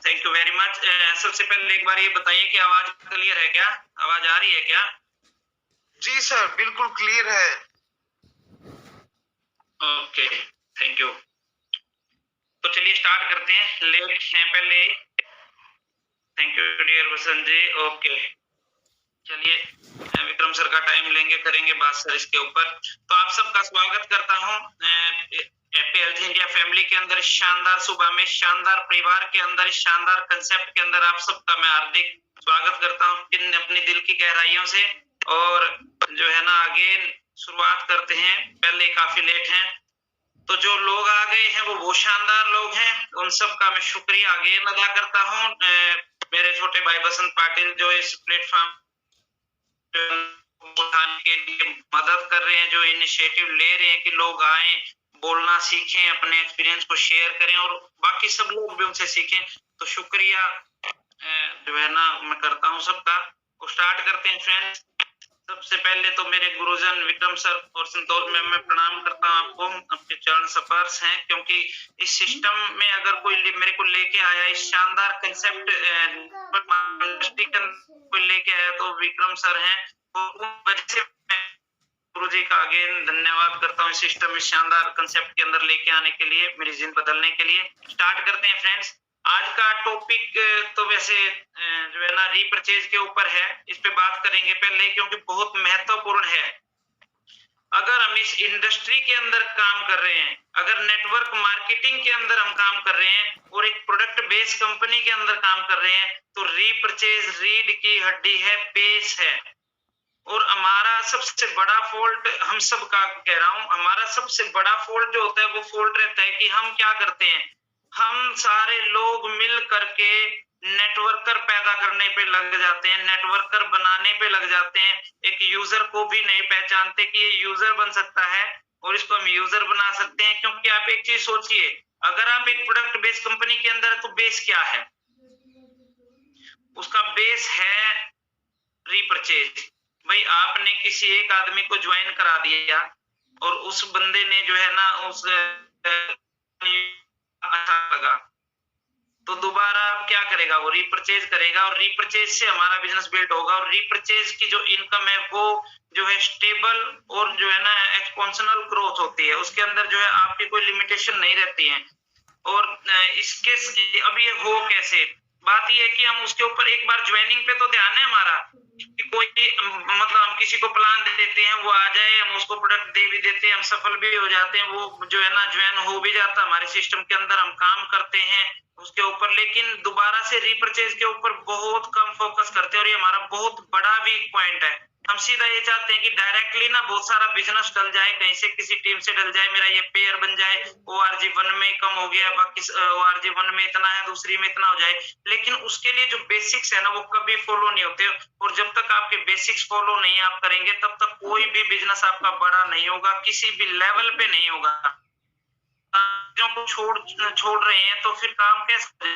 Thank you very much. सबसे पहले एक बार ये बताइए कि आवाज क्लियर है क्या? आवाज आ रही है क्या? जी सर, बिल्कुल क्लियर है। Okay, thank you. तो चलिए स्टार्ट करते हैं। लेट हैं पहले। Thank you dear Vasant ji. Okay, चलिए विक्रम सर का टाइम लेंगे, करेंगे बात सर इसके ऊपर। तो आप सबका स्वागत करता हूँ हैप्पी हेल्थ इंडिया फैमिली के अंदर, शानदार सुबह में, शानदार परिवार के अंदर, शानदार कंसेप्ट के अंदर आप सबका मैं हार्दिक स्वागत करता हूँ अपनी दिल की गहराइयों से। और जो है ना आगे शुरुआत करते हैं। पहले काफी लेट हैं, तो जो लोग आ गए हैं वो शानदार लोग हैं। उन सबका मैं शुक्रिया आगे अदा करता हूँ। मेरे छोटे भाई बसंत पाटिल जो इस प्लेटफॉर्म उठाने के लिए मदद कर रहे हैं, जो इनिशिएटिव ले रहे हैं कि लोग आए, बोलना सीखें, अपने एक्सपीरियंस को शेयर करें और बाकी सब लोग भी उनसे सीखें। तो शुक्रिया जो है ना मैं करता हूँ सबका। तो स्टार्ट करते हैं फ्रेंड्स। सबसे पहले तो मेरे गुरुजन विक्रम सर और संतोष मैम मैं प्रणाम करता हूँ आपको। आपके चरण स्पर्श हैं, क्योंकि इस सिस्टम में अगर कोई मेरे को लेके आया, इस शानदार कंसेप्ट कोई लेके आया तो विक्रम सर हैं। तो उस वजह से गुरु जी का अगेन धन्यवाद करता हूँ सिस्टम इस शानदार कंसेप्ट के अंदर लेके आने के लिए, मेरी जिंदगी बदलने के लिए। स्टार्ट करते हैं फ्रेंड्स। आज का टॉपिक तो वैसे जो है ना रीपरचेज के ऊपर है, इस पे बात करेंगे पहले, क्योंकि बहुत महत्वपूर्ण है। अगर हम इस इंडस्ट्री के अंदर काम कर रहे हैं, अगर नेटवर्क मार्केटिंग के अंदर हम काम कर रहे हैं और एक प्रोडक्ट बेस्ड कंपनी के अंदर काम कर रहे हैं, तो रीपरचेज रीढ़ की हड्डी है, बेस है। और हमारा सबसे बड़ा फॉल्ट, हम सब का कह रहा हूं, हमारा सबसे बड़ा फॉल्ट जो होता है वो फॉल्ट रहता है कि हम क्या करते हैं, हम सारे लोग मिल करके नेटवर्कर पैदा करने पे लग जाते हैं, नेटवर्कर बनाने पे लग जाते हैं। एक यूजर को भी नहीं पहचानते कि ये यूजर बन सकता है और इसको हम यूजर बना सकते हैं। क्योंकि आप एक चीज सोचिए, अगर आप एक प्रोडक्ट बेस्ड कंपनी के अंदर, तो बेस क्या है? उसका बेस है रीपरचेज। भाई आपने किसी एक आदमी को ज्वाइन करा दिया और उस बंदे ने जो है ना उस अच्छा लगा, तो दोबारा आप क्या करेगा, वो रीपरचेज करेगा और रीपरचेज से हमारा बिजनेस बिल्ड होगा। और रीपरचेज की जो इनकम है वो जो है स्टेबल और जो है ना एक्सपोनेंशियल ग्रोथ होती है, उसके अंदर जो है आपकी कोई लिमिटेशन नहीं रहती है। और इसके अब ये हो कैसे, बात ये है कि हम उसके ऊपर एक बार ज्वाइनिंग पे तो ध्यान है हमारा कि कोई मतलब हम किसी को प्लान दे देते हैं, वो आ जाए, हम उसको प्रोडक्ट दे भी देते हैं, हम सफल भी हो जाते हैं, वो जो है ना ज्वाइन हो भी जाता है हमारे सिस्टम के अंदर, हम काम करते हैं उसके ऊपर। लेकिन दोबारा से रीपरचेज के ऊपर बहुत कम फोकस करते हैं और ये हमारा बहुत बड़ा वीक पॉइंट है। हम सीधा ये चाहते हैं कि डायरेक्टली ना बहुत सारा बिजनेस डल जाए, कहीं से किसी टीम से डल जाए, मेरा ये पेयर बन जाए, ORG1 में कम हो गया, बाकी ORG1 में इतना है, दूसरी में इतना हो जाए। लेकिन उसके लिए जो बेसिक्स है ना वो कभी फॉलो नहीं होते, और जब तक आपके बेसिक्स फॉलो नहीं आप करेंगे तब तक कोई भी बिजनेस आपका बड़ा नहीं होगा, किसी भी लेवल पे नहीं होगा। को छोड़ रहे हैं तो फिर काम कैसे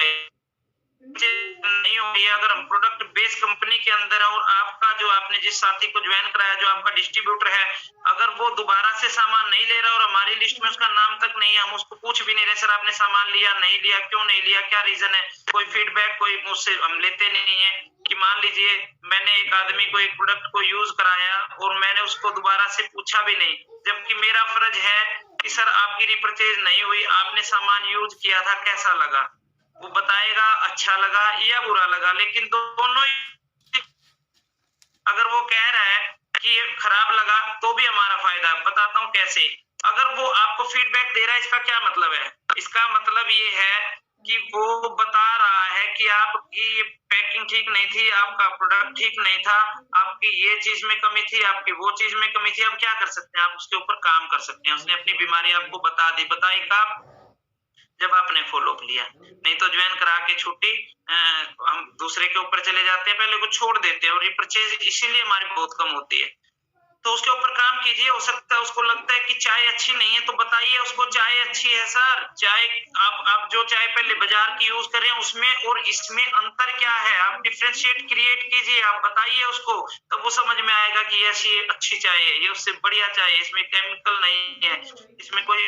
नहीं होगी। अगर हम प्रोडक्ट बेस्ड कंपनी के अंदर है और आपका जो आपने जिस साथी को ज्वाइन कराया, जो आपका डिस्ट्रीब्यूटर है, अगर वो दोबारा से सामान नहीं ले रहा और हमारी लिस्ट में उसका नाम तक नहीं है, हम उसको पूछ भी नहीं रहे सर आपने सामान लिया नहीं लिया, क्यों नहीं लिया, क्या रीजन है, कोई फीडबैक कोई मुझसे हम लेते नहीं है। कि मान लीजिए मैंने एक आदमी को एक प्रोडक्ट को यूज कराया और मैंने उसको दोबारा से पूछा भी नहीं, जबकि मेरा फर्ज है कि सर आपकी रिपरचेज नहीं हुई, आपने सामान यूज किया था, कैसा लगा, वो बताएगा अच्छा लगा या बुरा लगा। लेकिन दोनों ही अगर वो कह रहा है कि ये खराब लगा तो भी हमारा फायदा। बताता हूँ कैसे। अगर वो आपको फीडबैक दे रहा है, इसका क्या मतलब है? इसका मतलब ये है कि वो बता रहा है कि आपकी पैकिंग ठीक नहीं थी, आपका प्रोडक्ट ठीक नहीं था, आपकी ये चीज में कमी थी, आपकी वो चीज में कमी थी। अब क्या कर सकते हैं, आप उसके ऊपर काम कर सकते हैं। उसने अपनी बीमारी आपको बता दी, बताई कब? जब आपने फॉलोअप लिया। नहीं तो ज्वाइन करा के छुट्टी हम दूसरे के ऊपर चले जाते हैं, पहले को छोड़ देते हैं, और रिपरचेज इसीलिए हमारी बहुत कम होती है। तो उसके ऊपर काम कीजिए। हो सकता है उसको लगता है कि चाय अच्छी नहीं है, तो बताइए उसको चाय अच्छी है सर, चाय आप जो चाय पहले बाजार की यूज करें उसमें और इसमें अंतर क्या है, आप डिफरेंशिएट क्रिएट कीजिए, आप बताइए उसको, तब वो समझ में आएगा कि ऐसी अच्छी चाय है, ये उससे बढ़िया चाय है, इसमें केमिकल नहीं है, इसमें कोई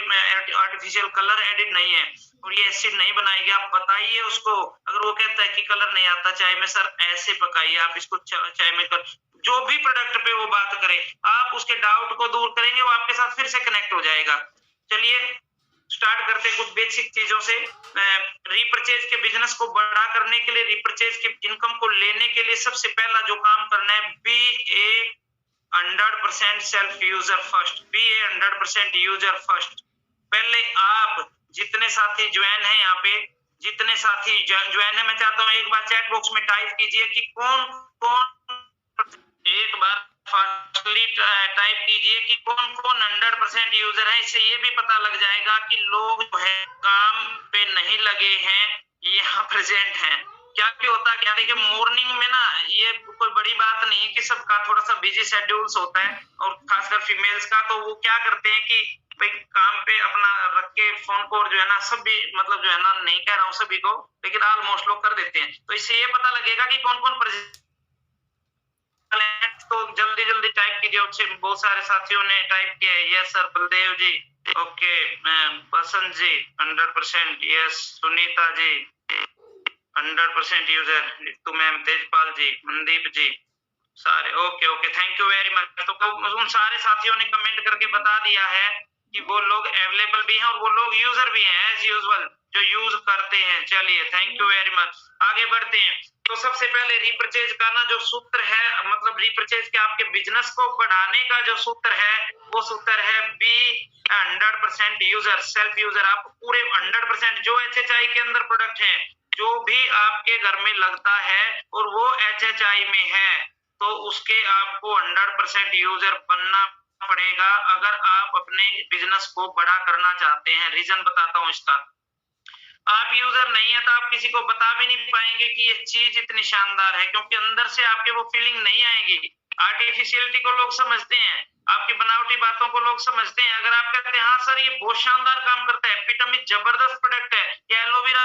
आर्टिफिशियल कलर एडिड नहीं है। और ये एसिड नहीं बनाएगी, आप बताइए उसको। अगर वो कहता है कि कलर नहीं आता चाय में, सर ऐसे पकाइए आप इसको, चाय में कर, जो भी प्रोडक्ट पे वो बात करे, आप उसके डाउट को दूर करेंगे, वो आपके साथ फिर से कनेक्ट हो जाएगा। चलिए स्टार्ट करते हैं कुछ बेसिक चीजों से। रीपरचेज के बिजनेस को बड़ा करने के लिए, रीपरचेज की इनकम को लेने के लिए सबसे पहला जो काम करना है, बी ए 100% सेल्फ यूजर फर्स्ट, बी ए 100% यूजर फर्स्ट। पहले आप जितने साथी ज्वाइन है यहाँ पे, जितने साथी ज्वाइन है, मैं चाहता हूँ एक बार चैट बॉक्स में टाइप कीजिए कि कौन कौन, एक बार फास्टली टाइप कीजिए कि कौन कौन 100% यूजर है। इससे ये भी पता लग जाएगा कि लोग जो है काम पे नहीं लगे हैं, यहाँ प्रेजेंट हैं। क्या क्या होता है, क्या देखिए मॉर्निंग में ना, ये कोई बड़ी बात नहीं है कि सबका थोड़ा सा बिजी शेड्यूल्स होता है, और खासकर फीमेल्स का, तो वो क्या करते हैं कि भाई काम पे अपना रख के फोन को, और जो है ना सभी, मतलब जो है ना, नहीं कह रहा हूँ सभी को, लेकिन ऑलमोस्ट लोग कर देते हैं। तो इससे ये पता लगेगा कि कौन कौन तो जल्दी जल्दी टाइप कीजिए। बहुत सारे साथियों ने टाइप किया है, यस सर बलदेव जी, ओके मैम, बसंत जी 100%, yes Sunita ji 100% user, Neetu ma'am, Tejpal जी, मनदीप जी, सारे okay okay, thank you very much. तो उन सारे साथियों ने कमेंट करके बता दिया है कि वो लोग अवेलेबल भी हैं और वो लोग यूजर भी हैं एज यूजुअल, जो यूज करते हैं। चलिए थैंक यू वेरी मच, आगे बढ़ते हैं। तो सबसे पहले रीपरचेज का ना जो सूत्र है, मतलब रीपरचेज के आपके बिजनेस को बढ़ाने का जो सूत्र है, वो सूत्र है बी 100% यूजर सेल्फ यूजर। आप पूरे 100% जो HHI के अंदर प्रोडक्ट है, जो भी आपके घर में लगता है और वो HHI में है, तो उसके आपको 100% यूजर बनना पड़ेगा अगर आप अपने बिजनेस को बड़ा करना चाहते हैं। रीजन बताता हूं इसका। आप यूजर नहीं है तो आप किसी को बता भी नहीं पाएंगे कि ये चीज इतनी शानदार है, क्योंकि अंदर से आपके वो फीलिंग नहीं आएगी। आर्टिफिशियलिटी को लोग समझते हैं, आपकी बनावटी बातों को लोग समझते हैं। अगर आप कहते हैं हाँ सर ये बहुत शानदार काम करता है, एपिटमी जबरदस्त प्रोडक्ट है, ये एलोवेरा,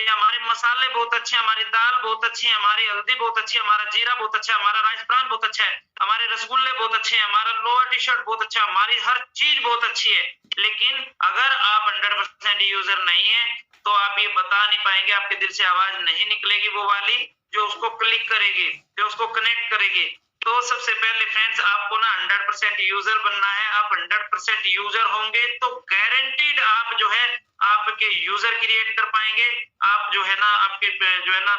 हमारे मसाले बहुत अच्छे हैं, हमारी दाल बहुत अच्छी है, हमारी हल्दी बहुत अच्छी है, हमारा जीरा बहुत अच्छा है, हमारा राइस ब्रान बहुत अच्छा है, हमारे रसगुल्ले बहुत अच्छे हैं, हमारा लोअर टी शर्ट बहुत अच्छा है, हमारी हर चीज बहुत अच्छी है। लेकिन अगर आप 100% यूजर नहीं है तो आप ये बता नहीं पाएंगे, आपके दिल से आवाज नहीं निकलेगी वो वाली जो उसको क्लिक करेगी, जो उसको कनेक्ट करेगी। तो सबसे पहले फ्रेंड्स आपको ना 100% यूजर बनना है। आप 100% यूजर होंगे तो गारंटीड आप जो है आपके यूजर क्रिएट कर पाएंगे, आप जो है ना आपके जो है ना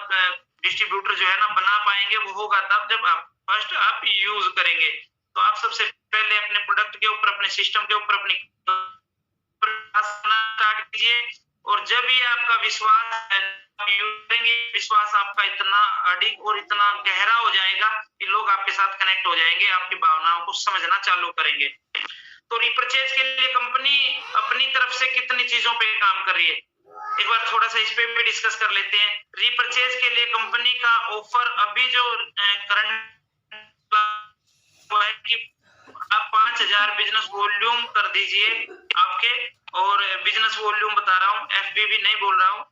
डिस्ट्रीब्यूटर जो है ना बना पाएंगे। वो होगा तब जब आप फर्स्ट आप यूज करेंगे। तो आप सबसे पहले अपने प्रोडक्ट के ऊपर, अपने सिस्टम के ऊपर अपनी स्टार्ट कीजिए, और जब ये आपका विश्वास है, विश्वास आपका इतना अडिग और इतना गहरा हो जाएगा कि लोग आपके साथ कनेक्ट हो जाएंगे, आपकी भावनाओं को समझना चालू करेंगे। तो रिपरचेज के लिए कंपनी अपनी तरफ से कितनी चीजों पे काम कर रही है, एक बार थोड़ा सा इस पे भी डिस्कस कर लेते हैं। रिपरचेज के लिए कंपनी का ऑफर अभी जो करंट है कि आप 5000 बिजनेस वॉल्यूम कर दीजिए आपके, और बिजनेस वॉल्यूम बता रहा हूँ, FBB नहीं बोल रहा हूँ,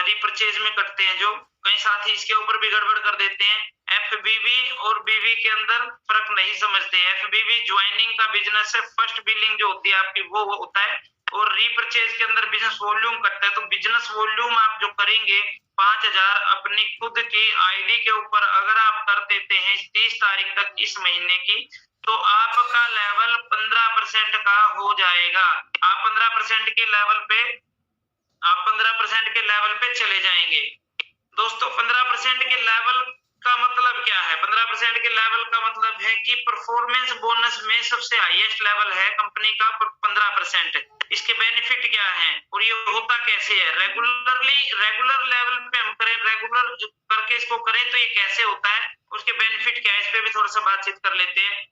रिपरचेज में करते हैं जो कई साथी इसके ऊपर भी गड़बड़ कर देते हैं। FBB और BB के अंदर फर्क नहीं समझते। FBB ज्वाइनिंग का बिजनेस है, फर्स्ट बिलिंग जो होती है आपकी वो होता है, और रिपरचेज के अंदर बिजनेस वॉल्यूम करता है। तो बिजनेस वॉल्यूम आप जो करेंगे 5000 अपनी खुद की ID के ऊपर अगर आप कर देते हैं 30 तारीख तक इस महीने की, तो आपका लेवल 15% का हो जाएगा। आप 15% के लेवल पे, आप 15% के लेवल पे चले जाएंगे। दोस्तों 15% के लेवल का मतलब क्या है? 15% के लेवल का मतलब है कि परफॉर्मेंस बोनस में सबसे हाईएस्ट लेवल है कंपनी का 15%। इसके बेनिफिट क्या है और ये होता कैसे है? रेगुलर लेवल पे हम करें, रेगुलर करके इसको करें तो ये कैसे होता है, उसके बेनिफिट क्या है, इस पे भी थोड़ा सा बातचीत कर लेते हैं।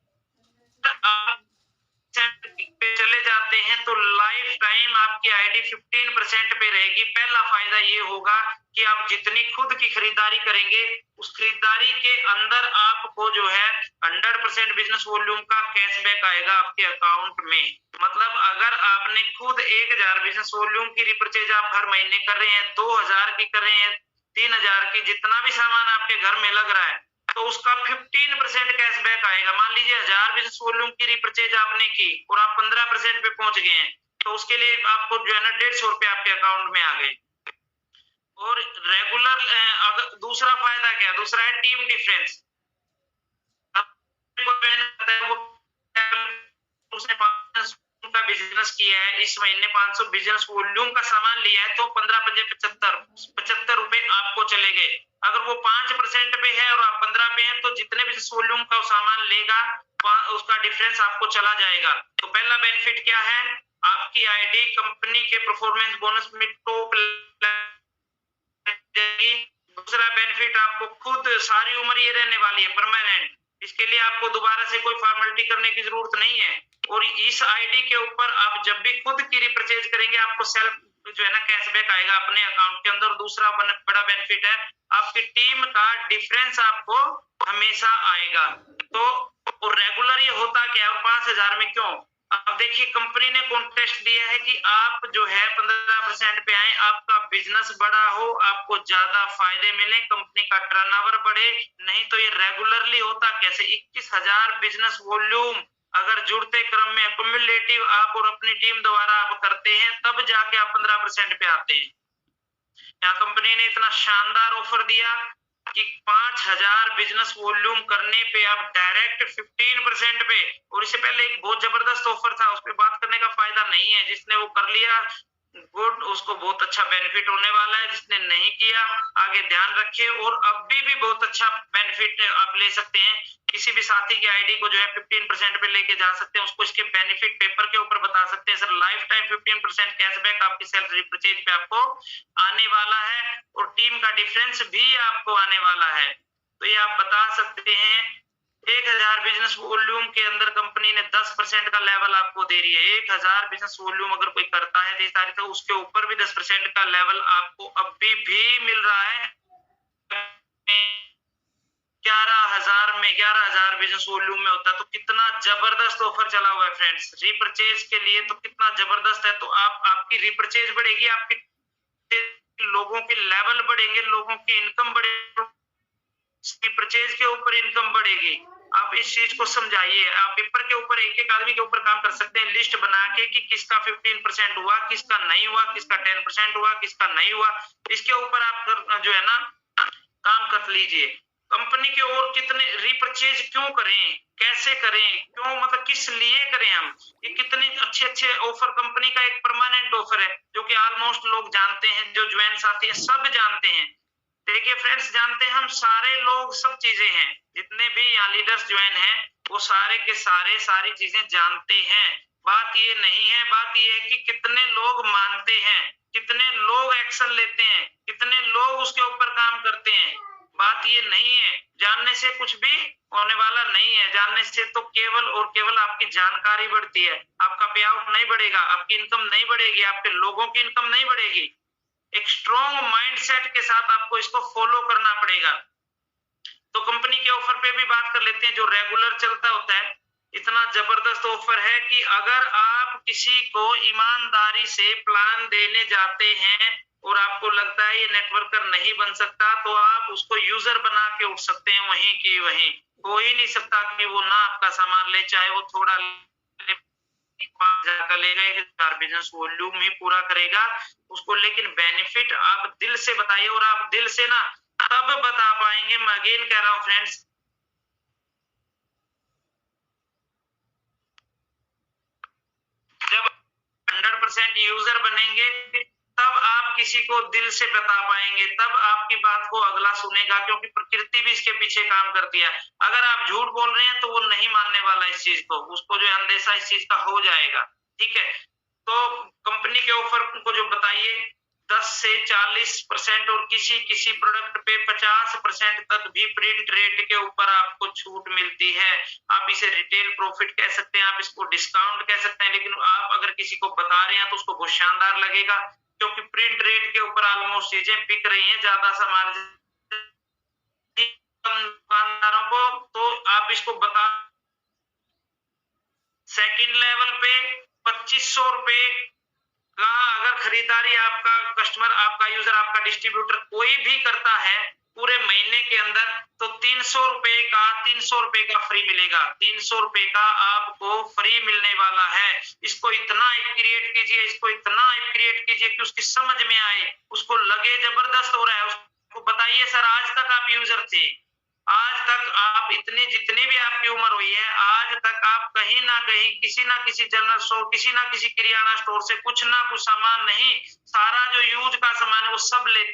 पे चले जाते हैं तो लाइफ टाइम आपकी ID 15% पे रहेगी। पहला फायदा ये होगा कि आप जितनी खुद की खरीदारी करेंगे उस खरीदारी के अंदर आपको जो है 100% बिजनेस वॉल्यूम का कैशबैक आएगा आपके अकाउंट में। मतलब अगर आपने खुद 1000 बिजनेस वॉल्यूम की रिपरचेज आप हर महीने कर रहे हैं, 2000 की कर रहे हैं, 3000 की, जितना भी सामान आपके घर में लग रहा है, तो उसका 15% कैशबैक आएगा। मान लीजिए 1000 बिजनेस वॉल्यूम की रिपरचेज आपने की और आप 15% पे पहुंच गए हैं, तो उसके लिए आपको जो है ना 150 रुपये आपके अकाउंट में आ गए। और रेगुलर अगर दूसरा फायदा क्या है, दूसरा है टीम डिफरेंस। उसने 500 का बिजनेस किया है, इस महीने 500 बिजनेस वॉल्यूम का सामान लिया है, तो 15-75 रुपए आपको चले गए। अगर वो 5% पे है और आप 15 पे हैं, तो जितने बिजनेस वॉल्यूम का सामान लेगा उसका डिफरेंस आपको चला जाएगा। तो पहला बेनिफिट क्या है, आपकी आईडी कंपनी के परफॉर्मेंस बोनस में टॉप जाएगी। दूसरा बेनिफिट, आपको खुद सारी उम्र ये रहने वाली है, परमानेंट। इसके लिए आपको दोबारा से कोई फॉर्मेलिटी करने की जरूरत नहीं है। और इस आईडी के ऊपर आप जब भी खुद की रिपर्चेज करेंगे, आपको सेल्फ जो है ना कैशबैक आएगा अपने अकाउंट के अंदर। दूसरा बड़ा बेनिफिट है, आपकी टीम का डिफरेंस आपको हमेशा आएगा। तो और रेगुलर ये होता क्या है और 5000 में क्यों? अब देखिए, कंपनी ने कॉन्टेस्ट दिया है कि आप जो है 15% पे आए, आपका बिजनेस बड़ा हो, आपको ज्यादा फायदे मिले, कंपनी का टर्नओवर बढ़े। नहीं तो ये रेगुलरली होता कैसे, 21,000 बिजनेस वॉल्यूम अगर जुड़ते क्रम में क्युमुलेटिव आप और अपनी टीम द्वारा आप करते हैं, तब जाके आप 15% पे आते हैं। यहाँ कंपनी ने इतना शानदार ऑफर दिया कि 5,000 बिजनेस वॉल्यूम करने पे आप डायरेक्ट 15% पे। और इससे पहले एक बहुत जबरदस्त ऑफर था, उस पर बात करने का फायदा नहीं है। जिसने वो कर लिया गुड, उसको बहुत अच्छा बेनिफिट होने वाला है। जिसने नहीं किया आगे ध्यान रखिए। और अभी भी बहुत अच्छा बेनिफिट आप ले सकते हैं। किसी भी साथी की आईडी को जो है 15% पे लेके जा सकते हैं, उसको इसके बेनिफिट पेपर के ऊपर बता सकते हैं, सर लाइफ टाइम 15% कैशबैक आपकी सेल्फ रिपर्चेज पे आपको आने वाला है, और टीम का डिफरेंस भी आपको आने वाला है। तो ये आप बता सकते हैं 1000 बिजनेस वॉल्यूम के अंदर कंपनी ने 10% का लेवल आपको दे रही है। 1000 बिजनेस वॉल्यूम अगर कोई करता है 23 तारीख तक, उसके ऊपर भी 10% का लेवल आपको अभी भी मिल रहा है। 11,000 बिजनेस वॉल्यूम में होता है। तो कितना जबरदस्त ऑफर चला हुआ है फ्रेंड्स, रिपर्चेज के लिए तो कितना जबरदस्त है। तो आपकी रिपर्चेज बढ़ेगी, आपकी लोगों के लेवल बढ़ेंगे, लोगों की इनकम बढ़ेगी, रिपर्चेज के ऊपर इनकम बढ़ेगी। आप इस चीज को समझाइए। आप पेपर के ऊपर एक एक आदमी के ऊपर काम कर सकते हैं, लिस्ट बना के कि किसका 15% हुआ, किसका नहीं हुआ, किसका 10% हुआ, किसका नहीं हुआ। इसके ऊपर आप जो है ना काम कर लीजिए। कंपनी के और कितने रिपर्चेज क्यों करें, कैसे करें, क्यों मतलब किस लिए करें हम, ये कितने अच्छे अच्छे ऑफर। कंपनी का एक परमानेंट ऑफर है जो कि ऑलमोस्ट लोग जानते हैं, जो ज्वाइन साथी हैं सब जानते हैं। देखिए फ्रेंड्स, जानते हैं हम सारे लोग सब चीजें हैं, जितने भी यहाँ लीडर्स ज्वाइन हैं वो सारे के सारे सारी चीजें जानते हैं। बात ये नहीं है, बात ये है कि कितने लोग मानते हैं, कितने लोग एक्शन लेते हैं, कितने लोग उसके ऊपर काम करते हैं। बात ये नहीं है, जानने से कुछ भी होने वाला नहीं है। जानने से तो केवल और केवल आपकी जानकारी बढ़ती है, आपका पे आउट नहीं बढ़ेगा, आपकी इनकम नहीं बढ़ेगी, आपके लोगों की इनकम नहीं बढ़ेगी। एक स्ट्रॉन्ग माइंडसेट के साथ आपको इसको फॉलो करना पड़ेगा। तो कंपनी के ऑफर पे भी बात कर लेते हैं जो रेगुलर चलता होता है। इतना जबरदस्त ऑफर है कि अगर आप किसी को ईमानदारी से प्लान देने जाते हैं और आपको लगता है ये नेटवर्कर नहीं बन सकता, तो आप उसको यूजर बना के उठ सकते हैं वहीं की वहीं। हो ही नहीं सकता कि वो ना आपका सामान ले, चाहे वो थोड़ा लेगा, 1000 बिजनेस वॉल्यूम ही पूरा करेगा उसको। लेकिन बेनिफिट आप दिल से बताइए, और आप दिल से ना तब बता पाएंगे। मैं अगेन कह रहा हूं फ्रेंड्स, जब 100% यूजर बनेंगे तब आप किसी को दिल से बता पाएंगे, तब आपकी बात को अगला सुनेगा, क्योंकि प्रकृति भी इसके पीछे काम करती है। अगर आप झूठ बोल रहे हैं तो वो नहीं मानने वाला इस चीज को, उसको जो अंदेशा इस चीज का हो जाएगा। ठीक है, तो कंपनी के ऑफर को जो बताइए 10 से 40% और किसी किसी प्रोडक्ट पे 50% तक भी प्रिंट रेट के ऊपर आपको छूट मिलती है। आप इसे रिटेल प्रॉफिट कह सकते हैं, आप इसको डिस्काउंट कह सकते हैं, लेकिन आप अगर किसी को बता रहे हैं तो उसको बहुत शानदार लगेगा, क्योंकि प्रिंट रेट के ऊपर ऑलमोस्ट चीजें बिक रही हैं, ज्यादा सा मार्जिन दुकानदारों को। तो आप इसको बता, सेकंड लेवल पे 2500 रुपए का अगर खरीदारी आपका कस्टमर, आपका यूजर, आपका डिस्ट्रीब्यूटर कोई भी करता है, पूरे महीने के अंदर, तो 300 रुपए का फ्री मिलेगा। 300 रुपए का आपको फ्री मिलने वाला है। इसको इतना क्रिएट कीजिए, इसको इतना क्रिएट कीजिए कि उसकी समझ में आए, उसको लगे जबरदस्त हो रहा है। उसको बताइए सर आज तक आप यूजर थे, आज तक आप इतने जितनी भी आपकी उम्र हुई है, आज तक आप कहीं ना कहीं किसी ना किसी जनरल स्टोर, किसी ना किसी किराना स्टोर से कुछ ना कुछ सामान, नहीं सारा जो यूज का सामान है वो सब ले,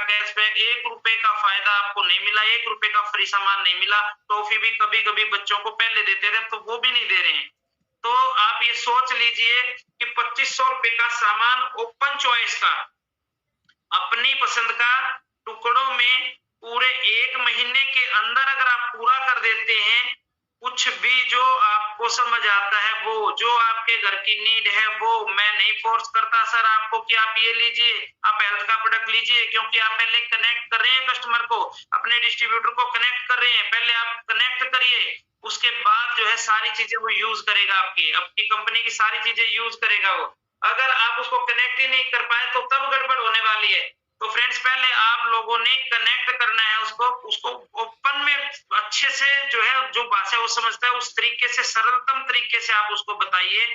कैशबैक, 1 रुपए का फायदा आपको नहीं मिला, 1 रुपए का फ्री सामान नहीं मिला। टॉफी भी कभी कभी बच्चों को पहले देते थे, तो वो भी नहीं दे रहे हैं। तो आप ये सोच लीजिए कि 2500 रुपए का सामान ओपन चॉइस का, अपनी पसंद का, टुकड़ों में पूरे 1 महीने के अंदर अगर आप पूरा कर देते हैं, कुछ भी जो आपको समझ आता है, वो जो आपके घर की नीड है, वो मैं नहीं फोर्स करता सर आपको कि आप ये लीजिए, आप हेल्थ का प्रोडक्ट लीजिए, क्योंकि आप पहले कनेक्ट कर रहे हैं कस्टमर को, अपने डिस्ट्रीब्यूटर को कनेक्ट कर रहे हैं, पहले आप कनेक्ट करिए, उसके बाद जो है सारी चीजें वो यूज करेगा, आपकी कंपनी की सारी चीजें यूज करेगा वो। अगर आप उसको कनेक्ट ही नहीं कर पाए तो तब गड़बड़ होने वाली है। तो फ्रेंड्स पहले आप लोगों ने कनेक्ट करना है उसको ओपन में अच्छे से, जो है जो भाषा वो समझता है उस तरीके से, सरलतम तरीके से आप उसको बताइए,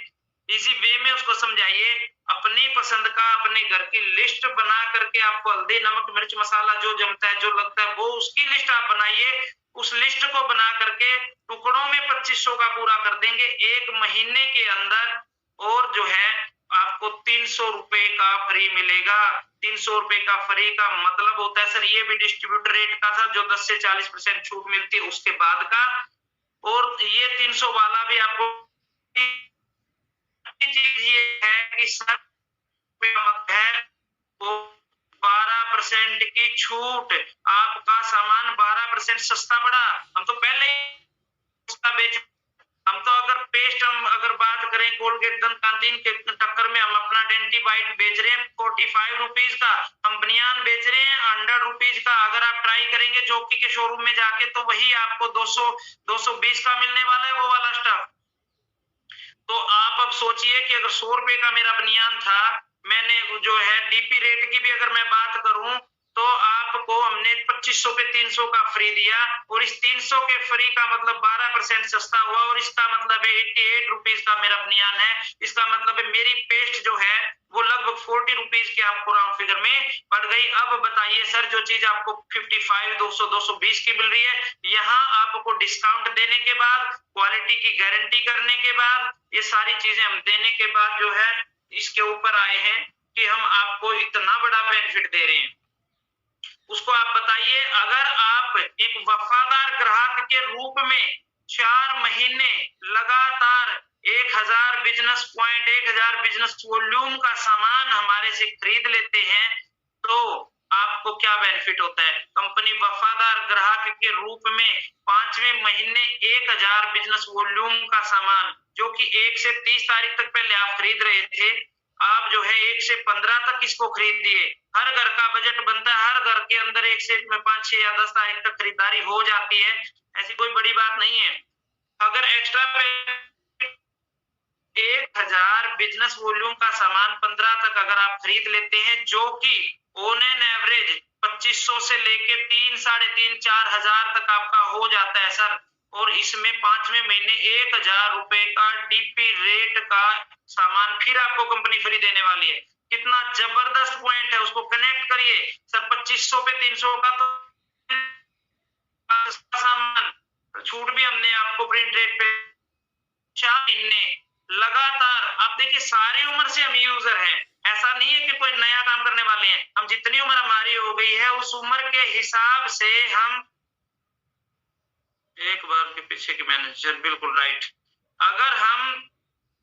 इजी वे में उसको समझाइए। अपनी पसंद का, अपने घर की लिस्ट बना करके, आपको हल्दी नमक मिर्च मसाला जो जमता है, जो लगता है, वो उसकी लिस्ट आप बनाइए। उस लिस्ट को बना करके टुकड़ों में 2500 का पूरा कर देंगे 1 महीने के अंदर, और जो है आपको 300 रुपए का फ्री मिलेगा। 300 रुपए का फ्री का मतलब होता है सर, ये भी डिस्ट्रीब्यूटर रेट का था जो 10 से 40% छूट मिलती है उसके बाद का, और ये 300 वाला भी आपको चीज ये है कि सर है वो 12% की छूट, आपका सामान 12% सस्ता पड़ा। हम तो पहले ही उसका बेच, हम तो अगर पेस्ट, हम अगर बात करें कोलगेट दंत कांतिन के टक्कर में हम अपना डेंटी बाइट बेच रहे हैं 45 रुपीज का, हम बनियान बेच रहे हैं 100 रुपीज का। अगर आप ट्राई करेंगे जॉकी के शोरूम में जाके तो वही आपको 200-220 का मिलने वाला है वो वाला स्टफ। तो आप अब सोचिए कि अगर 100 रुपए का मेरा बनियान था, मैंने जो है डीपी रेट की भी अगर मैं बात करूं तो आपको हमने 2500 पे 300 का फ्री दिया, और इस 300 के फ्री का मतलब 12% सस्ता हुआ, और इसका मतलब है 88 रुपीज का मेरा बनियान है। इसका मतलब है मेरी पेस्ट जो है वो लगभग 40 रुपीज की आपको राउंड फिगर में पड़ गई। अब बताइए सर, जो चीज आपको 55, 200, 220 की मिल रही है, यहाँ आपको डिस्काउंट देने के बाद, क्वालिटी की गारंटी करने के बाद, ये सारी चीजें हम देने के बाद जो है इसके ऊपर आए हैं कि हम आपको इतना बड़ा बेनिफिट दे रहे हैं। उसको आप बताइए, अगर आप एक वफादार ग्राहक के रूप में 4 महीने लगातार 1000 बिजनेस पॉइंट, 1000 बिजनेस वॉल्यूम का सामान हमारे से खरीद लेते हैं, तो आपको क्या बेनिफिट होता है। कंपनी वफादार ग्राहक के रूप में 5वें महीने 1000 बिजनेस वॉल्यूम का सामान, जो कि 1 से 30 तारीख तक पहले आप खरीद रहे थे, आप जो है 1 से 15 तक इसको खरीदिए। हर घर का बजट बनता है, हर घर के अंदर 1 से 5, 6 या 10 तारीख तक खरीदारी हो जाती है, ऐसी कोई बड़ी बात नहीं है। अगर एक्स्ट्रा 1000 बिजनेस वॉल्यूम का सामान 15 तक अगर आप खरीद लेते हैं, जो कि ऑन एन एवरेज 2500 से लेके 3, 3.5, 4000 तक आपका हो जाता है सर, और इसमें 5वें महीने 1000 रुपए का डीपी रेट का सामान फिर आपको कंपनी फ्री देने वाली है। कितना जबरदस्त पॉइंट है, उसको कनेक्ट करिए सर। 2500 पे 300 का तो सामान, छूट भी हमने आपको प्रिंट रेट पे 4 महीने लगातार। आप देखिए सारी उम्र से हम यूजर हैं, ऐसा नहीं है कि कोई नया काम करने वाले हैं। हम जितनी उम्र हमारी हो गई है उस उम्र के हिसाब से हम, एक बार के पीछे की मैनेजर बिल्कुल राइट, अगर हम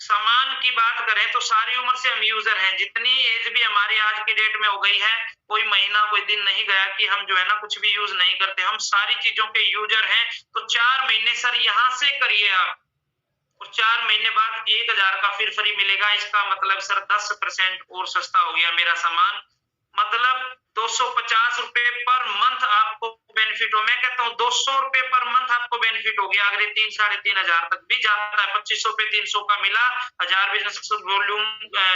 सामान की बात करें तो सारी उम्र से हम यूजर हैं। जितनी एज भी हमारी आज की डेट में हो गई है, कोई महीना कोई दिन नहीं गया कि हम जो है ना कुछ भी यूज नहीं करते, हम सारी चीजों के यूजर हैं। तो 4 महीने सर यहाँ से करिए आप, और 4 महीने बाद 1000 का फिर फ्री मिलेगा। इसका मतलब सर 10% और सस्ता हो गया मेरा सामान। मतलब 250 रुपए पर मंथ आपको बेनिफिट हो। मैं कहता हूँ 200 रुपए पर मंथ आपको बेनिफिट हो गया। अगर ये 3-3.5 तक भी जाता है, 2500 पे 300 का मिला, 1000 बिजनेस वॉल्यूम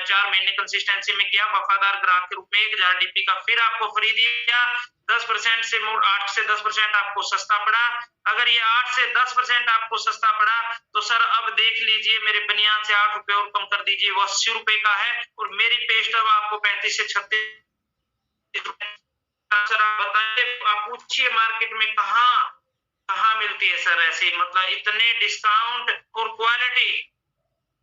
4 महीने कंसिस्टेंसी में किया, वफादार ग्राहक के रूप में 1000 डीपी का फिर आपको फ्री दिया, 10% से 8 से 10% आपको सस्ता पड़ा। अगर ये 8 से 10% आपको सस्ता पड़ा तो सर अब देख लीजिए मेरे बनियान से 8 रुपए और कम कर दीजिए, वो 80 रुपए का है और मेरी पेस्ट अब आपको 35 से 36। सर आप बताइए, आप पूछिए मार्केट में कहाँ मिलती है सर ऐसी, मतलब इतने डिस्काउंट और क्वालिटी।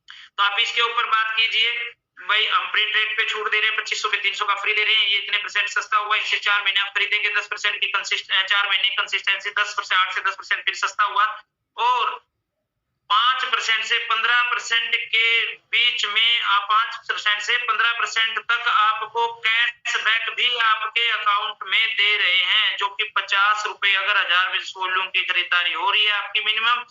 तो आप इसके ऊपर बात कीजिए भाई, हम प्रिंट रेट पे छूट दे रहे हैं, 2500 पे 300 का फ्री दे रहे हैं, ये इतने परसेंट सस्ता हुआ, इससे 4 महीने आप खरीदेंगे 10% की 4 महीने कंसिस्टेंसी 10%, 8 से 10% फिर सस्ता हुआ। और 5% से 15% के बीच में आप 5% से 15% तक आपको कैशबैक भी आपके अकाउंट में दे रहे हैं, जो कि 50 रुपए, अगर 1000 वॉल्यूम की खरीदारी हो रही है आपकी मिनिमम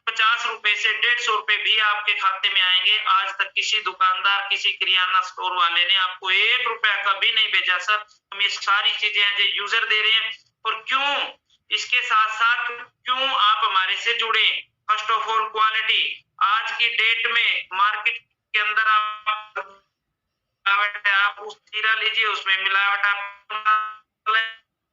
50 रुपए से 150 रुपए भी आपके खाते में आएंगे। आज तक किसी दुकानदार, किसी किराना स्टोर वाले ने आपको 1 रुपया कभी नहीं भेजा सर। हम ये सारी चीजें एज ए यूजर दे रहे हैं। और क्यों, इसके साथ साथ क्यों आप हमारे से जुड़े? First of all quality. आज की डेट में मार्केट के अंदर आप उस जीरा लीजिए, उसमें मिलावट, आप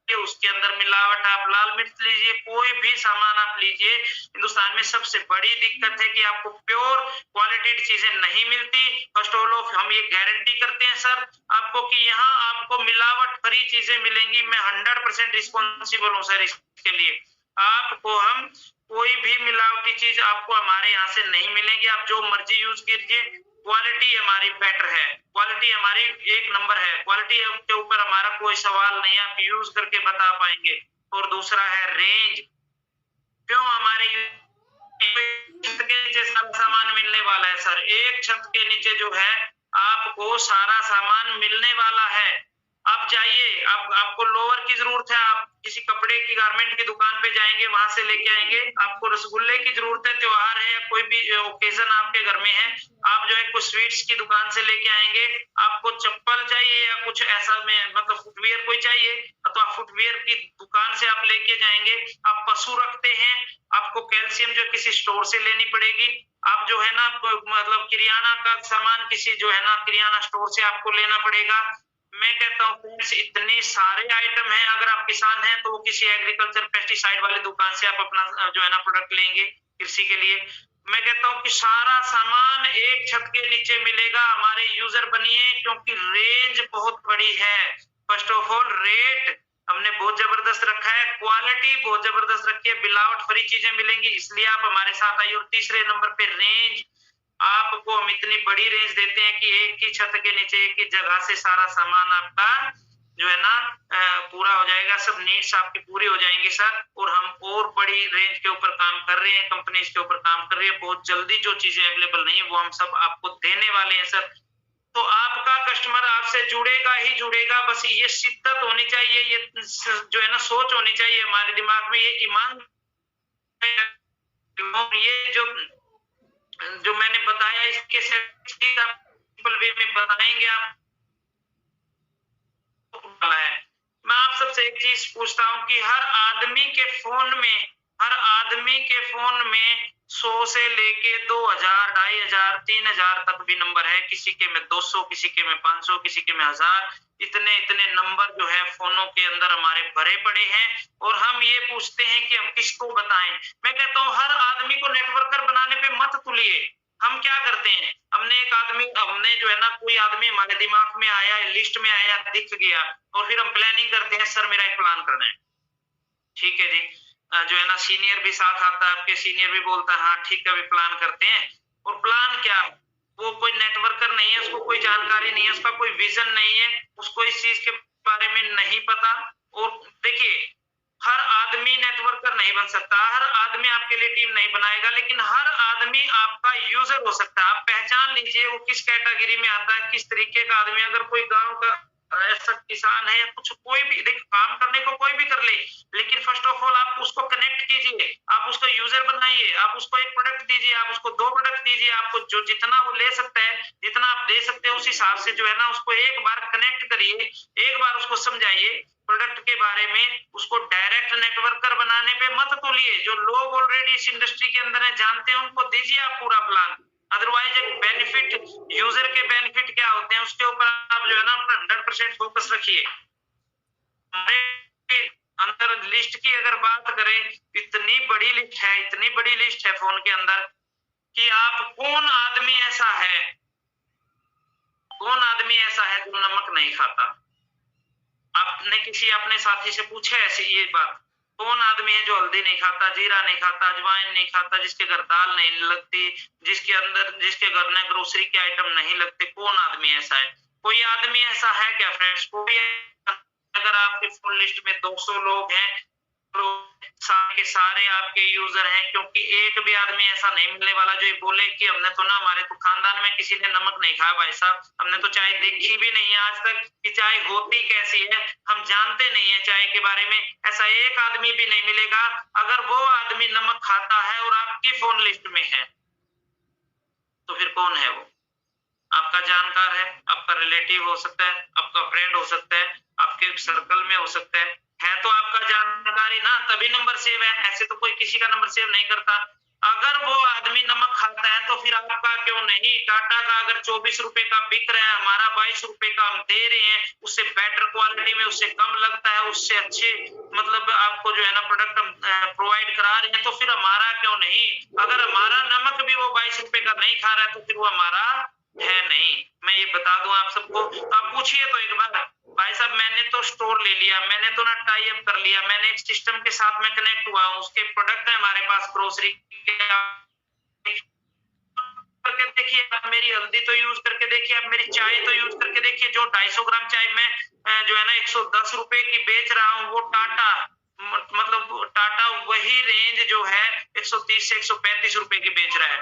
उसके अंदर मिलावट, आप लाल मिर्च लीजिए, कोई भी सामान आप लीजिए, हिंदुस्तान में सबसे बड़ी दिक्कत है कि आपको प्योर क्वालिटी चीजें नहीं मिलती। फर्स्ट ऑफ ऑल हम ये गारंटी करते हैं सर आपको कि यहाँ आपको मिलावट फ्री चीजें मिलेंगी। मैं 100% रिस्पॉन्सिबल हूँ सर इसके लिए। आपको हम कोई भी मिलावटी चीज आपको हमारे यहाँ से नहीं मिलेगी। आप जो मर्जी यूज कीजिए, क्वालिटी हमारी बेटर है, क्वालिटी हमारी 1 नंबर है, क्वालिटी के ऊपर हमारा कोई सवाल नहीं, आप यूज करके बता पाएंगे। और दूसरा है रेंज। क्यों हमारे छत के नीचे सारा सामान मिलने वाला है सर, एक छत के नीचे जो है आपको सारा सामान मिलने वाला है। आप जाइए, आपको लोअर की जरूरत है, आप किसी कपड़े की गारमेंट की दुकान पे जाएंगे, वहां से लेके आएंगे। आपको रसगुल्ले की जरूरत है, त्योहार है, कोई भी ओकेजन आपके घर में है, आप जो है कुछ स्वीट्स की दुकान से लेके आएंगे। आपको चप्पल चाहिए या कुछ ऐसा में मतलब फुटवियर कोई चाहिए तो आप फुटवियर की दुकान से आप लेके जाएंगे। आप पशु रखते हैं, आपको कैल्शियम जो किसी स्टोर से लेनी पड़ेगी। आप जो है ना मतलब किराना का सामान किसी जो है ना किराना स्टोर से आपको लेना पड़ेगा। मैं कहता हूँ फ्रेंड्स, इतने सारे आइटम हैं। अगर आप किसान हैं तो किसी एग्रीकल्चर पेस्टिसाइड वाली दुकान से आप अपना जो है ना प्रोडक्ट लेंगे कृषि के लिए। मैं कहता हूँ कि सारा सामान एक छत के नीचे मिलेगा। हमारे यूजर बनिए, क्योंकि रेंज बहुत बड़ी है। फर्स्ट ऑफ ऑल रेट हमने बहुत जबरदस्त रखा है, क्वालिटी बहुत जबरदस्त रखी है, मिलावट फ्री चीजें मिलेंगी, इसलिए आप हमारे साथ आइए। और तीसरे नंबर पे रेंज, आपको हम इतनी बड़ी रेंज देते हैं कि एक ही छत के नीचे एक ही जगह से सारा सामान आपका जो है ना पूरा हो जाएगा, सब नीड्स आपकी पूरी हो जाएंगी सर। और हम और बड़ी रेंज के ऊपर काम कर रहे हैं, कंपनीज के ऊपर काम कर रही है, बहुत जल्दी जो चीजें अवेलेबल नहीं है वो हम सब आपको देने वाले हैं सर। तो आपका कस्टमर आपसे जुड़ेगा ही जुड़ेगा, बस ये शिद्दत होनी चाहिए, ये जो है ना सोच होनी चाहिए हमारे दिमाग में, ये ईमान, ये जो मैंने बताया इसके सिंपल वे में बताएंगे आप है। मैं आप सबसे एक चीज पूछता हूँ कि हर आदमी के फोन में 100 से लेके 2000, 2500, 3000 तक भी नंबर है, किसी के में 200, किसी के में 500, किसी के में 1000, इतने नंबर जो है फोनों के अंदर हमारे भरे पड़े हैं। और हम ये पूछते हैं कि हम किसको बताएं। मैं कहता हूँ हर आदमी को नेटवर्कर बनाने पे मत तुलिए। हम क्या करते हैं, हमने जो है ना कोई आदमी हमारे दिमाग में आया, लिस्ट में आया, दिख गया, और फिर हम प्लानिंग करते हैं सर मेरा एक प्लान करना है, ठीक है जी। जो है ना सीनियर भी साथ आता है, आपके सीनियर भी बोलता है हाँ ठीक है, अभी प्लान करते हैं। और प्लान क्या, वो कोई नेटवर्कर नहीं है, उसको कोई जानकारी नहीं है, उसका कोई विजन नहीं है, उसको इस चीज के बारे में नहीं पता। और देखिए हर आदमी नेटवर्कर नहीं बन सकता, हर आदमी आपके लिए टीम नहीं बनाएगा, लेकिन हर आदमी आपका यूजर हो सकता है। आप पहचान लीजिए वो किस कैटेगरी में आता है, किस तरीके का आदमी। अगर कोई गांव का ऐसा किसान है या कुछ कोई भी, देखिए काम करने को कोई भी कर ले, लेकिन फर्स्ट ऑफ ऑल आप उसको कनेक्ट कीजिए, आप उसको यूजर बनाइए, आप उसको एक प्रोडक्ट दीजिए, आप उसको 2 प्रोडक्ट दीजिए, आपको जो जितना वो ले सकता है, जितना आप दे सकते हैं उस हिसाब से जो है ना उसको एक बार कनेक्ट करिए, एक बार उसको समझाइए प्रोडक्ट के बारे में, उसको डायरेक्ट नेटवर्कर बनाने पे मत तोलिए। जो लोग ऑलरेडी इस इंडस्ट्री के अंदर है, जानते हैं, उनको दीजिए आप पूरा प्लान। अदरवाइज एक बेनिफिट, यूजर के बेनिफिट क्या होते हैं उसके ऊपर आप जो है ना अपना 100% फोकस रखिए। हमारे अंदर लिस्ट की अगर बात करें, इतनी बड़ी लिस्ट है, इतनी बड़ी लिस्ट है फोन के अंदर कि आप कौन आदमी ऐसा है, कौन आदमी ऐसा है जो नमक नहीं खाता? आपने किसी अपने साथी से पूछा ऐसी ये बात? कौन आदमी है जो हल्दी नहीं खाता, जीरा नहीं खाता, अजवाइन नहीं खाता, जिसके घर दाल नहीं लगती, जिसके घर में ग्रोसरी के आइटम नहीं लगते? कौन आदमी ऐसा है? कोई आदमी ऐसा है क्या फ्रेंड्स? कोई? अगर आपकी फुल लिस्ट में 200 लोग हैं तो सारे के सारे आपके यूजर हैं, क्योंकि एक भी आदमी ऐसा नहीं मिलने वाला जो ये बोले कि हमने तो ना, हमारे तो खानदान में किसी ने नमक नहीं खाया भाई साहब, हमने तो चाय देखी भी नहीं है आज तक कि चाय होती कैसी है, हम जानते नहीं है चाय के बारे में। ऐसा एक आदमी भी नहीं मिलेगा। अगर वो आदमी नमक खाता है और आपकी फोन लिस्ट में है तो फिर कौन है वो? आपका जानकार है, आपका रिलेटिव हो सकता है, आपका फ्रेंड हो सकता है, आपके सर्कल में हो सकता है तो आपका जानकारी ना, तभी नंबर सेव है, ऐसे तो कोई किसी का नंबर सेव नहीं करता। अगर वो आदमी नमक खाता है तो फिर आपका क्यों नहीं? टाटा का अगर 24 रुपए का बिक रहा है, हमारा 22 रुपए का हम दे रहे हैं, उससे बेटर क्वालिटी में, उससे कम लगता है, उससे अच्छे मतलब आपको जो है ना प्रोडक्ट हम प्रोवाइड करा रहे हैं, तो फिर हमारा क्यों नहीं? अगर हमारा नमक भी वो 22 रुपए का नहीं खा रहा है तो फिर वो हमारा है नहीं। मैं ये बता दूं आप सबको, तो आप पूछिए तो एक बार, भाई साहब मैंने तो स्टोर ले लिया, मैंने तो ना टाई अप कर लिया, मैंने एक सिस्टम के साथ में कनेक्ट हुआ हूं, उसके प्रोडक्ट है हमारे पास ग्रोसरी के, करके देखिए आप, मेरी हल्दी तो यूज करके देखिए आप, मेरी चाय तो यूज करके देखिए। जो 250 ग्राम चाय में जो है ना 110 रुपए की बेच रहा हूँ, वो टाटा मतलब टाटा वही रेंज जो है 130 से 135 रुपए की बेच रहा है।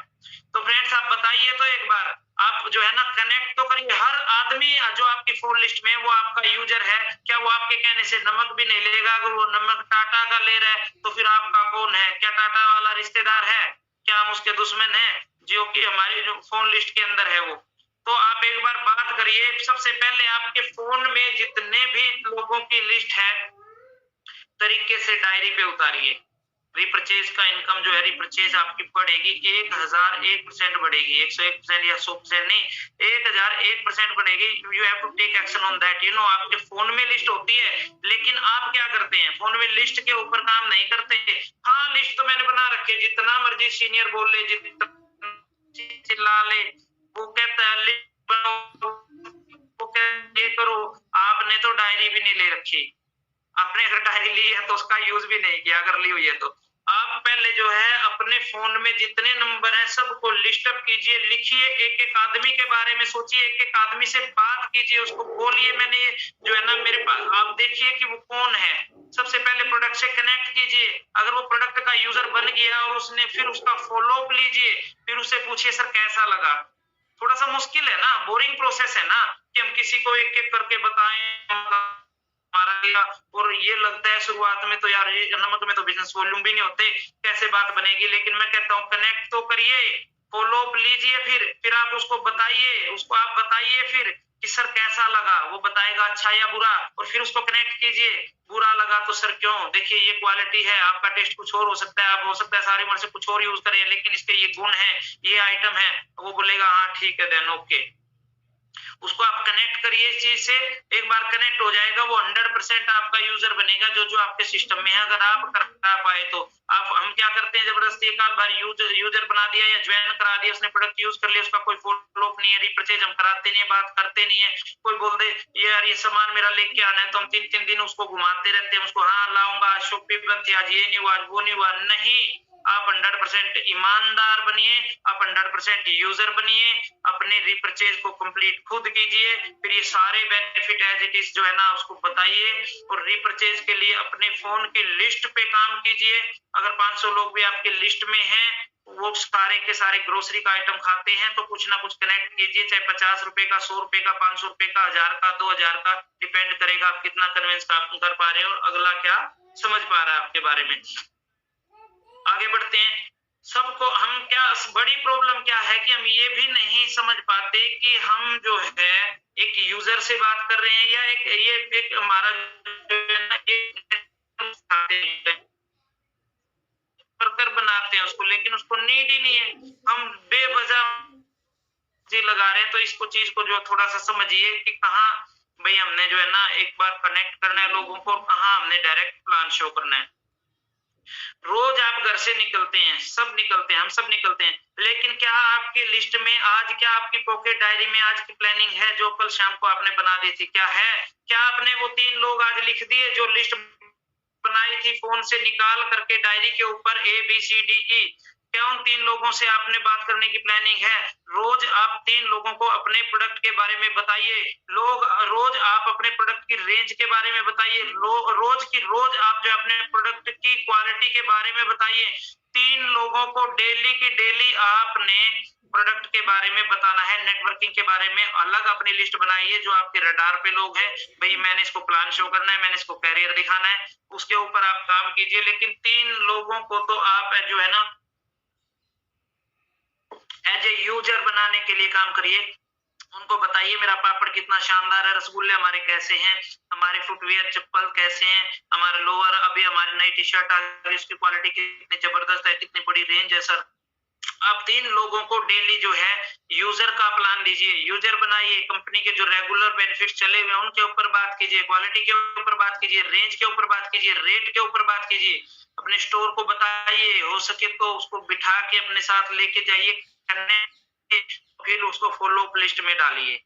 तो फ्रेंड्स आप बताइए तो एक बार, आप जो है ना कनेक्ट तो करिए। हर आदमी जो आपकी फोन लिस्ट में वो आपका यूजर है क्या? वो आपके कहने से नमक भी नहीं लेगा? अगर वो नमक टाटा का ले रहा है तो फिर आपका कौन है? क्या टाटा वाला रिश्तेदार है? क्या हम उसके दुश्मन हैं जो कि हमारी जो फोन लिस्ट के अंदर है वो? तो आप एक बार बात करिए। सबसे पहले आपके फोन में जितने भी लोगों की लिस्ट है तरीके से डायरी पे उतारिए। रिपर्चेज का इनकम जो है, रिपर्चेज आपकी बढ़ेगी 1001% बढ़ेगी, 101% या 100% नहीं, 1001% बढ़ेगी। You have to take action on that. You know आपके फोन में लिस्ट होती है, लेकिन आप क्या करते हैं? फोन में लिस्ट के ऊपर काम नहीं करते। हाँ लिस्ट तो मैंने बना रखी है, जितना मर्जी सीनियर बोल ले, जितना चिल्ला ले, वो कहता है वो कहता ये करो। आपने तो डायरी भी नहीं ले रखी, आपने अगर डायरी ली है तो उसका यूज भी नहीं किया, अगर ली हुई है तो। आप पहले जो है अपने फोन में जितने नंबर हैं सबको लिस्ट अप कीजिए, लिखिए, एक एक आदमी के बारे में सोचिए, एक एक आदमी से बात कीजिए, उसको बोलिए मैंने ये जो है ना मेरे पास, आप देखिए कि वो कौन है। सबसे पहले प्रोडक्ट से कनेक्ट कीजिए। अगर वो प्रोडक्ट का यूजर बन गया और उसने फिर उसका फॉलो अप लीजिए, फिर उससे पूछिए सर कैसा लगा। थोड़ा सा मुश्किल है ना, बोरिंग प्रोसेस है ना कि हम किसी को एक एक करके बताएं हमारा, और ये लगता है शुरुआत में तो यार ये नमक में तो बिजनेस वॉल्यूम भी नहीं होते, कैसे बात बनेगी। लेकिन मैं कहता हूँ कनेक्ट तो करिए, फॉलो अप लीजिए, फिर आप उसको बताइए, उसको आप बताइए फिर कि सर कैसा लगा, वो बताएगा अच्छा या बुरा, और फिर उसको कनेक्ट कीजिए। बुरा लगा तो सर क्यों? देखिए ये क्वालिटी है, आपका टेस्ट कुछ और हो सकता है, आप हो सकता है सारी उम्र से कुछ और यूज करें, लेकिन इसके ये गुण है, ये आइटम है, वो बोलेगा हाँ ठीक है देन ओके। उसको आप कनेक्ट करिए इस चीज से। एक बार कनेक्ट हो जाएगा वो 100% आपका यूजर बनेगा जो जो आपके सिस्टम में है। अगर आप करा पाए तो आप, हम क्या करते हैं जबरदस्ती एक आध बार यूजर बना दिया या ज्वाइन करा दिया, उसने प्रोडक्ट यूज कर लिया, उसका कोई फॉलो अप नहीं है, रिपर्चेज हम कराते नहीं है, बात करते नहीं है। कोई बोल दे यार ये सामान मेरा लेके आना है, तो हम 3-3 दिन उसको घुमाते रहते हैं, उसको हाँ लाऊंगा, शॉपिंग बंद थी आज, ये नहीं हुआ, वो नहीं हुआ। नहीं, आप 100% ईमानदार बनिए, आप 100% यूजर बनिए, अपने रिपर्चेज को कंप्लीट खुद कीजिए, फिर ये सारे बेनिफिट एज इट इज जो है ना उसको बताइए, और रिपर्चेज के लिए अपने फोन की लिस्ट पे काम कीजिए। अगर 500 लोग भी आपकी लिस्ट में हैं, वो सारे के सारे ग्रोसरी का आइटम खाते हैं, तो कुछ ना कुछ कनेक्ट कीजिए, चाहे 50 रुपए का, 100 रुपए का, 500 रुपए का, 1000 का, 2000 का, डिपेंड करेगा आप कितना कन्विंस कर पा रहे हो और अगला क्या समझ पा रहा है आपके बारे में। आगे बढ़ते हैं। सबको हम क्या, बड़ी प्रॉब्लम क्या है कि हम ये भी नहीं समझ पाते कि हम जो है एक यूजर से बात कर रहे हैं या एक हमारा वर्कर बनाते हैं उसको, लेकिन उसको नीड ही नहीं है, हम बेवजह जी लगा रहे हैं। तो इसको चीज को जो थोड़ा सा समझिए कि कहाँ भाई हमने जो है ना एक बार कनेक्ट करना है लोगों को, कहाँ हमने डायरेक्ट प्लान शो करना है। रोज आप घर से निकलते हैं, सब निकलते हैं, हम सब निकलते हैं, लेकिन क्या आपकी लिस्ट में आज, क्या आपकी पॉकेट डायरी में आज की प्लानिंग है जो कल शाम को आपने बना दी थी? क्या है? क्या आपने वो 3 लोग आज लिख दिए जो लिस्ट बनाई थी फोन से निकाल करके डायरी के ऊपर ABCDE? क्या उन 3 लोगों से आपने बात करने की प्लानिंग है? रोज आप 3 लोगों को अपने प्रोडक्ट के बारे में बताइए। रोज आप अपने प्रोडक्ट की रेंज के बारे में बताइए। रोज आप जो अपने प्रोडक्ट की क्वालिटी के बारे में बताइए। 3 लोगों को डेली की डेली आपने प्रोडक्ट के बारे में बताना है। नेटवर्किंग के बारे में अलग अपनी लिस्ट बनाइए जो आपके रडार पे लोग हैं, भाई मैंने इसको प्लान शो करना है, मैंने इसको कैरियर दिखाना है, उसके ऊपर आप काम कीजिए। लेकिन 3 लोगों को तो आप जो है ना एज ए यूजर बनाने के लिए काम करिए। उनको बताइए मेरा पापड़ कितना शानदार है, रसगुल्ले हमारे कैसे हैं, हमारे फुटवियर चप्पल कैसे हैं, हमारा लोअर, अभी हमारी नई टी शर्ट आ गई, उसकी क्वालिटी कितनी जबरदस्त है, कितनी बड़ी रेंज है सर। आप 3 लोगों को डेली जो है यूजर का प्लान दीजिए, यूजर बनाइए, कंपनी के जो रेगुलर बेनिफिट चले हुए उनके ऊपर बात कीजिए, क्वालिटी के ऊपर बात कीजिए, रेंज के ऊपर बात कीजिए, रेट के ऊपर बात कीजिए। अपने स्टोर को बताइए, हो सके तो उसको बिठा के अपने साथ लेके जाइए करने, फिर उसको फॉलो अप लिस्ट में डालिए।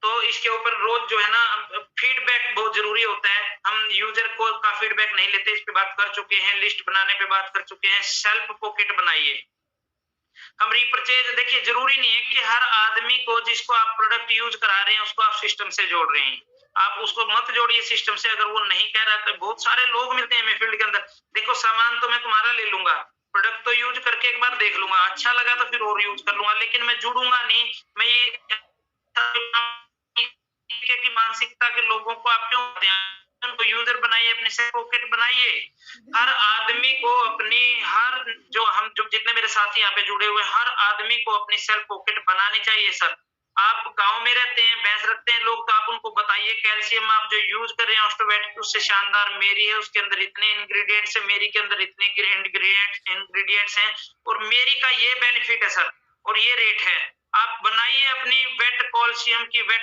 तो इसके ऊपर रोज जो है ना फीडबैक बहुत जरूरी होता है। हम यूजर को का फीडबैक नहीं लेते, इस पे बात कर चुके हैं, लिस्ट बनाने पे बात कर चुके हैं। सेल्फ पॉकेट बनाइए। हम रीपरचेज, देखिए जरूरी नहीं है कि हर आदमी को जिसको आप प्रोडक्ट यूज करा रहे हैं उसको आप सिस्टम से जोड़ रहे हैं, आप उसको मत जोड़िए सिस्टम से। अगर वो नहीं कह रहा तो बहुत सारे लोग मिलते हैं फील्ड के अंदर, देखो सामान तो मैं तुम्हारा ले लूंगा, प्रोडक्ट तो यूज करके एक बार देख लूंगा, अच्छा लगा तो फिर और यूज कर लूंगा, लेकिन मैं जुड़ूंगा नहीं। मैं ये की मानसिकता के लोगों को आप क्यों उनको यूजर बनाइए, अपने सेल्फ पॉकेट बनाइए। हर आदमी को अपनी, हर जो जितने मेरे साथी यहाँ पे जुड़े हुए हर आदमी को अपनी सेल्फ पॉकेट बनानी चाहिए सर। आप गांव में रहते हैं, भैंस रखते हैं लोग, तो आप उनको बताइए कैल्शियम आप जो यूज कर रहे हैं ऑस्टोबैट उससे शानदार मेरी है, उसके अंदर इतने इंग्रेडिएंट्स है, मेरी के अंदर इतने इंग्रेडिएंट्स हैं और मेरी का ये बेनिफिट है सर और ये रेट है। आप बनाइए अपनी वेट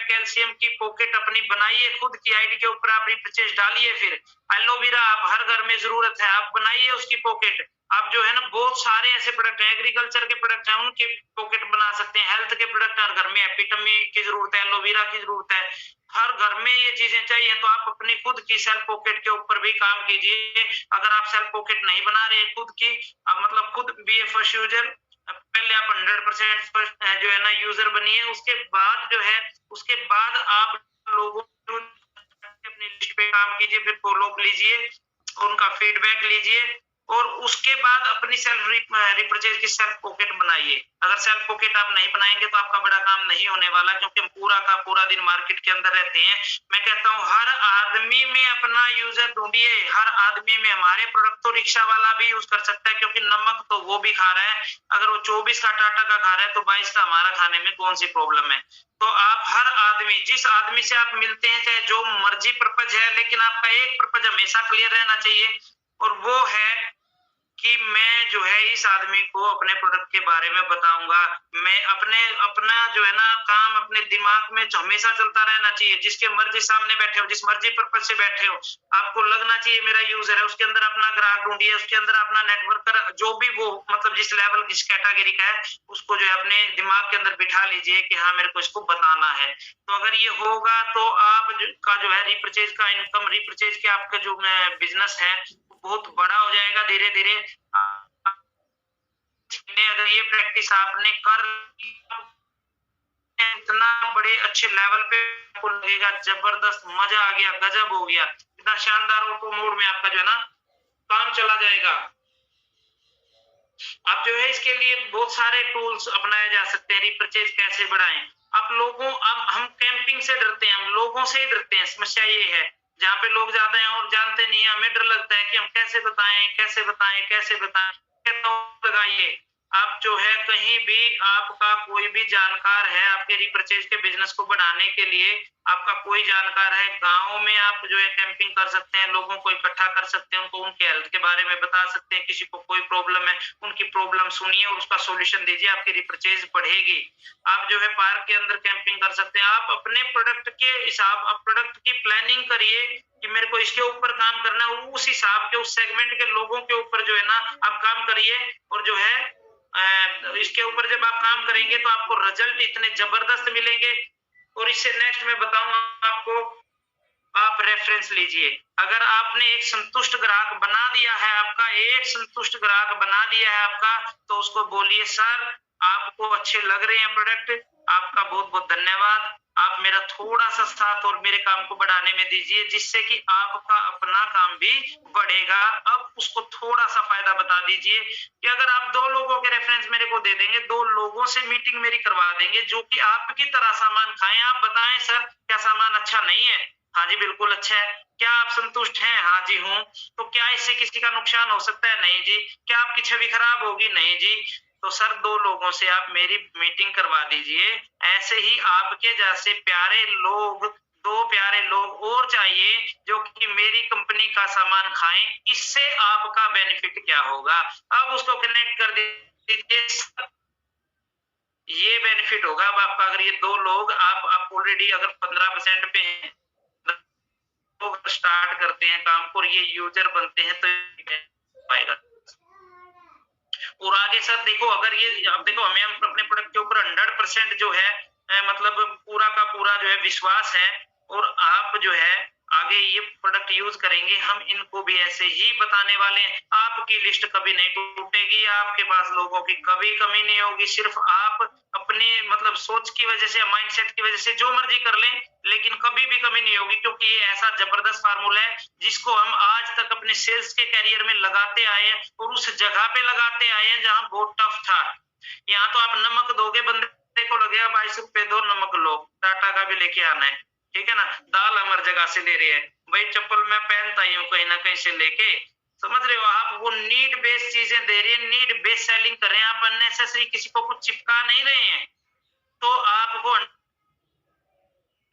कैल्शियम की पॉकेट अपनी बनाइए, खुद की आईडी के ऊपर आप रिपर्चेज डालिए। फिर एलोवेरा आप हर घर में जरूरत है, आप बनाइए उसकी पॉकेट। आप जो है ना बहुत सारे ऐसे प्रोडक्ट हैं, एग्रीकल्चर के प्रोडक्ट हैं, उनके पॉकेट बना सकते हैं। हेल्थ के प्रोडक्ट हर घर में, एपिटमी की जरूरत है, एलोवेरा की जरूरत है, हर घर में ये चीजें चाहिए। तो आप अपनी खुद की सेल्फ पॉकेट के ऊपर भी काम कीजिए। अगर आप सेल्फ पॉकेट नहीं बना रहे खुद की, मतलब खुद बी ए फर्स्ट यूजर, पहले आप 100% जो है ना यूजर बनिए, उसके बाद जो है उसके बाद आप लोगों को अपनी लिस्ट पे काम कीजिए, फिर फॉलो अप लीजिए, उनका फीडबैक लीजिए और उसके बाद अपनी सेल्फ रिपर्चेज की सेल्फ पॉकेट बनाइए। अगर सेल्फ पॉकेट आप नहीं बनाएंगे तो आपका बड़ा काम नहीं होने वाला, क्योंकि हम पूरा का पूरा दिन मार्केट के अंदर रहते हैं। मैं कहता हूँ हर आदमी में अपना यूजर ढूंढिए, हर आदमी में। हमारे प्रोडक्ट तो रिक्शा वाला भी यूज कर सकता है, क्योंकि नमक तो वो भी खा रहा है, अगर वो 24 का टाटा का खा रहा है तो 22 का हमारा खाने में कौन सी प्रॉब्लम है। तो आप हर आदमी, जिस आदमी से आप मिलते हैं, चाहे जो मर्जी पर्पज है, लेकिन आपका एक पर्पज हमेशा क्लियर रहना चाहिए और वो है कि मैं जो है इस आदमी को अपने प्रोडक्ट के बारे में बताऊंगा। मैं अपना जो है ना काम अपने दिमाग में हमेशा चलता रहना चाहिए। जिसके मर्जी सामने बैठे हो, जिस मर्जी पर्पज से बैठे हो, आपको लगना चाहिए मेरा यूजर है, उसके अंदर अपना ग्राहक ढूंढिए, उसके अंदर अपना नेटवर्कर, जो भी वो मतलब जिस लेवल जिस कैटेगरी का है, उसको जो है अपने दिमाग के अंदर बिठा लीजिए कि हाँ मेरे को इसको बताना है। तो अगर ये होगा तो आप का जो है रिपर्चेज का इनकम, रिपर्चेज के आपका जो बिजनेस है बहुत बड़ा हो जाएगा धीरे धीरे। अगर ये प्रैक्टिस आपने कर इतना बड़े अच्छे लेवल पे आपको लगेगा जबरदस्त, मजा आ गया, गजब हो गया, इतना शानदार ऑटो मोड में आपका जो है ना काम चला जाएगा। अब जो है इसके लिए बहुत सारे टूल्स अपनाए जा सकते हैं, रीपरचेज कैसे बढ़ाएं। अब हम कैंपिंग से डरते हैं, हम लोगों से ही डरते हैं। समस्या ये है, जहाँ पे लोग ज्यादा हैं और जानते नहीं है, हमें डर लगता है कि हम कैसे बताएं कैसे बताएं कैसे बताएं। लगाइए, आप जो है कहीं भी आपका कोई भी जानकार है आपके रीपरचेज के बिजनेस को बढ़ाने के लिए, आपका कोई जानकार है, गांव में आप जो है कैंपिंग कर सकते हैं, लोगों को इकट्ठा कर सकते हैं, उनको उनके हेल्थ के बारे में बता सकते हैं, किसी को कोई प्रॉब्लम है उनकी प्रॉब्लम सुनिए और उसका सॉल्यूशन दीजिए, आपकी रीपरचेज बढ़ेगी। आप जो है पार्क के अंदर कैंपिंग कर सकते हैं, आप अपने प्रोडक्ट के हिसाब, आप प्रोडक्ट की प्लानिंग करिए कि मेरे को इसके ऊपर काम करना है, उस हिसाब के उस सेगमेंट के लोगों के ऊपर जो है ना आप काम करिए। और जो है इसके ऊपर जब आप काम करेंगे तो आपको रिजल्ट इतने जबरदस्त मिलेंगे। और इससे नेक्स्ट मैं बताऊंगा आपको, आप रेफरेंस लीजिए। अगर आपने एक संतुष्ट ग्राहक बना दिया है, आपका एक संतुष्ट ग्राहक बना दिया है आपका, तो उसको बोलिए सर आपको अच्छे लग रहे हैं प्रोडक्ट, आपका बहुत बहुत धन्यवाद, आप मेरा थोड़ा सा साथ और मेरे काम को बढ़ाने में दीजिए, जिससे कि आपका अपना काम भी बढ़ेगा। अब उसको थोड़ा सा फायदा बता दीजिए कि अगर आप 2 लोगों के रेफरेंस मेरे को दे देंगे, 2 लोगों से मीटिंग मेरी करवा देंगे जो कि आपकी तरह सामान खाएं, आप बताएं सर क्या सामान अच्छा नहीं है? हाँ जी बिल्कुल अच्छा है। क्या आप संतुष्ट हैं? हाँ जी हूँ। तो क्या इससे किसी का नुकसान हो सकता है? नहीं जी। क्या आपकी छवि खराब होगी? नहीं जी। तो सर 2 लोगों से आप मेरी मीटिंग करवा दीजिए। ऐसे ही आपके जैसे प्यारे लोग, 2 प्यारे लोग और चाहिए जो कि मेरी कंपनी का सामान खाएं। इससे आपका बेनिफिट क्या होगा? अब उसको कनेक्ट कर दीजिए, ये बेनिफिट होगा अब आपका। अगर ये 2 लोग आप ऑलरेडी अगर 15% पे हैं, लोग स्टार्ट करते हैं काम को और ये यूजर बनते हैं तो पाएगा। और आगे सर देखो, अगर ये अब देखो हमें अपने प्रोडक्ट के ऊपर 100% जो है मतलब पूरा का पूरा जो है विश्वास है, और आप जो है आगे ये प्रोडक्ट यूज करेंगे, हम इनको भी ऐसे ही बताने वाले हैं। आपकी लिस्ट कभी नहीं टूटेगी, आपके पास लोगों की कभी कमी नहीं होगी। सिर्फ आप अपने मतलब सोच की वजह से, माइंडसेट की वजह से जो मर्जी कर लें, लेकिन कभी भी कमी नहीं होगी, क्योंकि ये ऐसा जबरदस्त फार्मूला है जिसको हम आज तक अपने सेल्स के कैरियर में लगाते आए हैं, और उस जगह पे लगाते आए हैं जहां बहुत टफ था। यहाँ तो आप नमक दोगे, बंदे को लगेगा 22 रुपए दो, नमक लो, टाटा का भी लेके आना है, ठीक है ना। दाल हमारी जगह से ले रहे हैं भाई, चप्पल मैं पहनता ही हूँ कहीं ना कहीं से लेके, समझ रहे हो आप। वो नीड बेस्ड चीजें दे रही है, नीड बेस्ड सेलिंग कर रहे हैं आप, अननेसेसरी किसी को कुछ चिपका नहीं रहे हैं। तो आपको,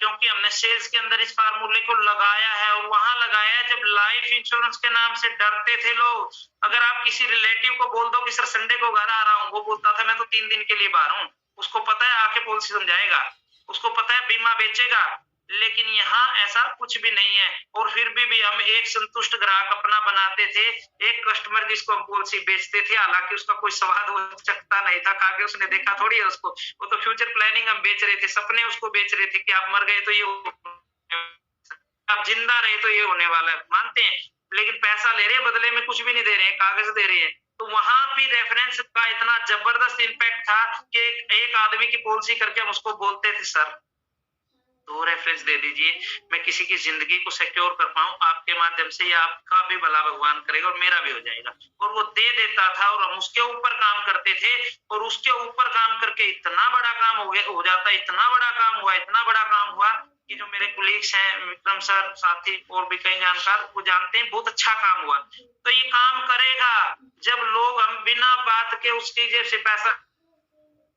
क्योंकि हमने सेल्स के अंदर इस फार्मूले को लगाया है, और वहां लगाया है जब लाइफ इंश्योरेंस के नाम से डरते थे लोग। अगर आप किसी रिलेटिव को बोल दो कि सर संडे को घर आ रहा हूँ, वो बोलता था मैं तो 3 दिन के लिए बाहर हूँ, उसको पता है आके पॉलिसी समझाएगा, उसको पता है बीमा बेचेगा। लेकिन यहाँ ऐसा कुछ भी नहीं है, और फिर भी हम एक संतुष्ट ग्राहक अपना बनाते थे, एक कस्टमर जिसको हम पॉलिसी बेचते थे, हालांकि उसका कोई स्वाद हो सकता नहीं था, खा के उसने देखा थोड़ी है उसको, वो तो फ्यूचर प्लानिंग हम बेच रहे थे, सपने उसको बेच रहे थे कि आप मर गए तो ये, आप जिंदा रहे तो ये होने वाला है, मानते हैं। लेकिन पैसा ले रहे हैं, बदले में कुछ भी नहीं दे रहे हैं, कागज दे रहे हैं। तो वहां भी रेफरेंस का इतना जबरदस्त इम्पैक्ट था कि एक आदमी की पॉलिसी करके हम उसको बोलते थे सर 2 रेफरेंस दे दीजिए, मैं किसी की जिंदगी को सिक्योर कर पाऊं आपके माध्यम से, या आपका भी भला भगवान करेगा और मेरा भी हो जाएगा। और वो दे देता था, और हम उसके ऊपर काम करते थे, और उसके ऊपर काम करके इतना बड़ा काम हो जाता, इतना बड़ा काम हुआ, इतना बड़ा काम हुआ कि जो मेरे कुलीग्स हैं, विक्रम सर, साथी और भी कई जानकार, वो जानते हैं बहुत अच्छा काम हुआ। तो ये काम करेगा जब लोग, हम बिना बात के उसकी जेब से पैसा,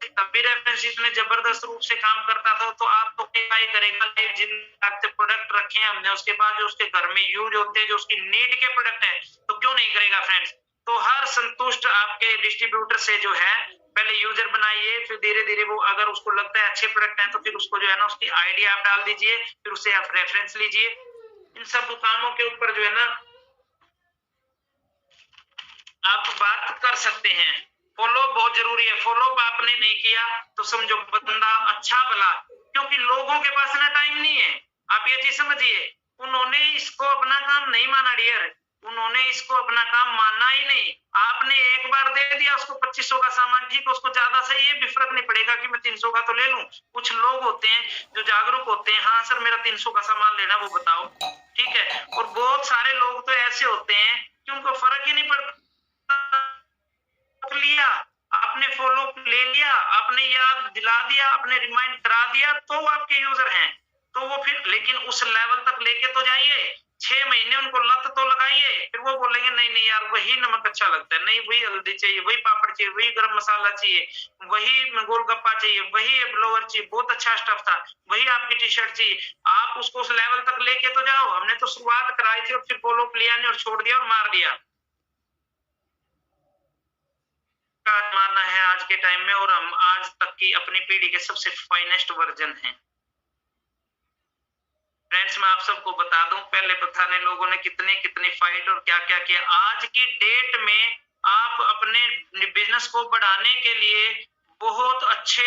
तब भी रेफरेंस इतने जबरदस्त रूप से काम करता था। तो आप तो क्या ही करेगा, जिन प्रोडक्ट रखे हैं हमने उसके बाद जो उसके घर में यूज होते हैं, जो उसकी नीड के प्रोडक्ट है, तो क्यों नहीं करेगा फ्रेंड्स। तो हर संतुष्ट आपके डिस्ट्रीब्यूटर से जो है पहले यूजर बनाइए, फिर धीरे धीरे वो अगर उसको लगता है अच्छे प्रोडक्ट है तो फिर उसको जो है ना उसकी आईडी आप डाल दीजिए, फिर उससे आप रेफरेंस लीजिए। इन सब कामों के ऊपर जो है ना आप बात कर सकते हैं। फॉलो बहुत जरूरी है, फॉलो आपने नहीं किया तो समझो बंदा अच्छा भला, क्योंकि लोगों के पास ना टाइम नहीं है। आप ये चीज समझिए, उन्होंने इसको अपना काम नहीं माना डियर, उन्होंने इसको अपना काम माना ही नहीं। आपने एक बार दे दिया उसको 2500 का सामान, ठीक है, उसको ज्यादा से ये भी फर्क नहीं पड़ेगा कि मैं 300 का तो ले लूं। कुछ लोग होते हैं जो जागरूक होते हैं, हाँ सर मेरा 300 का सामान लेना, वो बताओ, ठीक है। और बहुत सारे लोग तो ऐसे होते हैं कि उनको फर्क ही नहीं पड़ता लिया, आपने फॉलो ले लिया, आपने याद दिला दिया, आपने रिमाइंड करा दिया, तो वो आपके यूजर हैं। तो वो फिर लेकिन उस लेवल तक लेके तो जाइए, 6 महीने उनको लत तो लगाइए, फिर वो बोलेंगे नहीं नहीं यार वही नमक अच्छा लगता है, नहीं वही हल्दी चाहिए, वही पापड़ चाहिए, वही गरम मसाला चाहिए, वही गोलगप्पा चाहिए, वही ब्लोवर चाहिए, बहुत अच्छा स्टफ था, वही आपकी टी शर्ट चाहिए। आप उसको उस लेवल तक लेके तो जाओ। हमने तो शुरुआत कराई थी और फिर फॉलो लिया नहीं और छोड़ दिया और मार दिया। मानना है आज के टाइम में, और हम आज तक की अपनी पीढ़ी के सबसे फाइनेस्ट वर्जन हैं। फ्रेंड्स मैं आप सबको बता दूं, पहले पता नहीं लोगों ने कितने कितने फाइट और क्या क्या किया। आज की डेट में आप अपने बिजनेस को बढ़ाने के लिए बहुत अच्छे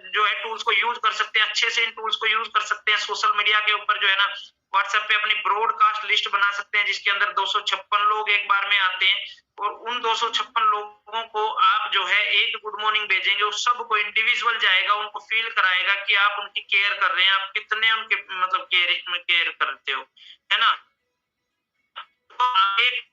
जो है टूल्स को यूज कर सकते हैं, अच्छे से इन टूल्स को यूज कर सकते हैं। सोशल मीडिया के ऊपर जो है ना, व्हाट्सएप पे अपनी ब्रॉडकास्ट लिस्ट बना सकते हैं जिसके अंदर 256 लोग एक बार में आते हैं, और उन 256 लोगों को आप जो है एक गुड मॉर्निंग भेजेंगे, उस सबको इंडिविजुअल जाएगा, उनको फील कराएगा कि आप उनकी केयर कर रहे हैं, आप कितने उनके मतलब केयर करते हो, है ना। तो एक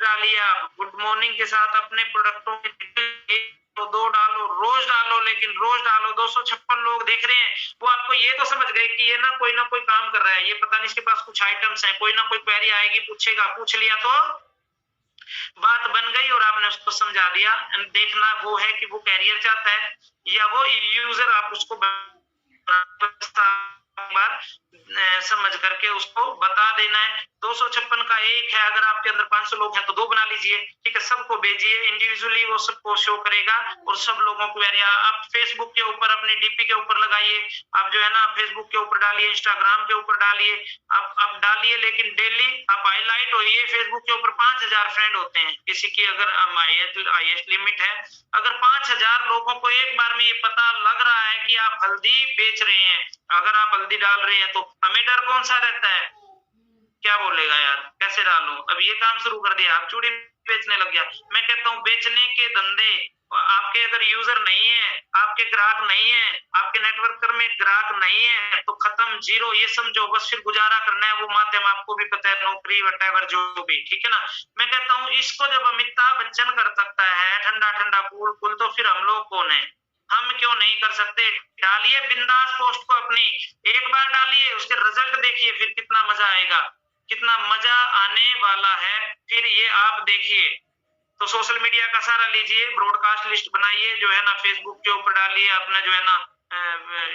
डालिए, आप गुड मॉर्निंग के साथ अपने प्रोडक्टों की तो 2 डालो, रोज डालो, लेकिन रोज डालो। 256 लोग देख रहे हैं, वो आपको ये तो समझ गए कि ये ना कोई काम कर रहा है, ये पता नहीं इसके पास कुछ आइटम्स हैं, कोई ना कोई क्वेरी आएगी, पूछेगा, पूछ लिया तो बात बन गई और आपने उसको समझा दिया। देखना वो है कि वो कैरियर चाहता है या वो यूजर, आप उसको बार समझ करके उसको बता देना है। 256 का एक है, अगर आपके अंदर 500 लोग हैं तो 2 बना लीजिए, ठीक है, सबको भेजिए इंडिविजुअली, वो सबको शो करेगा और सब लोगों को आप फेसबुक के ऊपर अपने डीपी के ऊपर लगाइए, आप जो है ना फेसबुक के ऊपर डालिए, इंस्टाग्राम के ऊपर डालिए, आप डालिए, लेकिन डेली आप हाईलाइट होइए। फेसबुक के ऊपर 5000 फ्रेंड होते हैं किसी की, अगर हाईएस्ट लिमिट है, अगर 5000 लोगों को एक बार में ये पता लग रहा है कि आप हल्दी बेच रहे हैं, अगर आप हल्दी डाल रहे हैं, तो हमें डर कौन सा रहता है, क्या बोलेगा यार कैसे डालूं, अब ये काम शुरू कर दिया, आप चूड़ी बेचने लग गया। मैं कहता हूँ बेचने के धंधे, आपके अगर यूजर नहीं है, आपके ग्राहक नहीं है, आपके नेटवर्क में ग्राहक नहीं है, तो खत्म, जीरो, ये समझो, बस फिर गुजारा करना है। वो माध्यम आपको भी पता है, नौकरी वटेवर जो भी, ठीक है ना। मैं कहता हूँ इसको जब अमिताभ बच्चन कर सकता है ठंडा ठंडा कूल कूल, तो फिर हम लोग कौन है, हम क्यों नहीं कर सकते। डालिए बिंदास पोस्ट को अपनी, एक बार डालिए, उसके रिजल्ट देखिए, फिर कितना मजा आएगा, कितना मजा आने वाला है, फिर ये आप देखिए। तो सोशल मीडिया का सहारा लीजिए, ब्रॉडकास्ट लिस्ट बनाइए, जो है ना फेसबुक के ऊपर डालिए, अपना जो है ना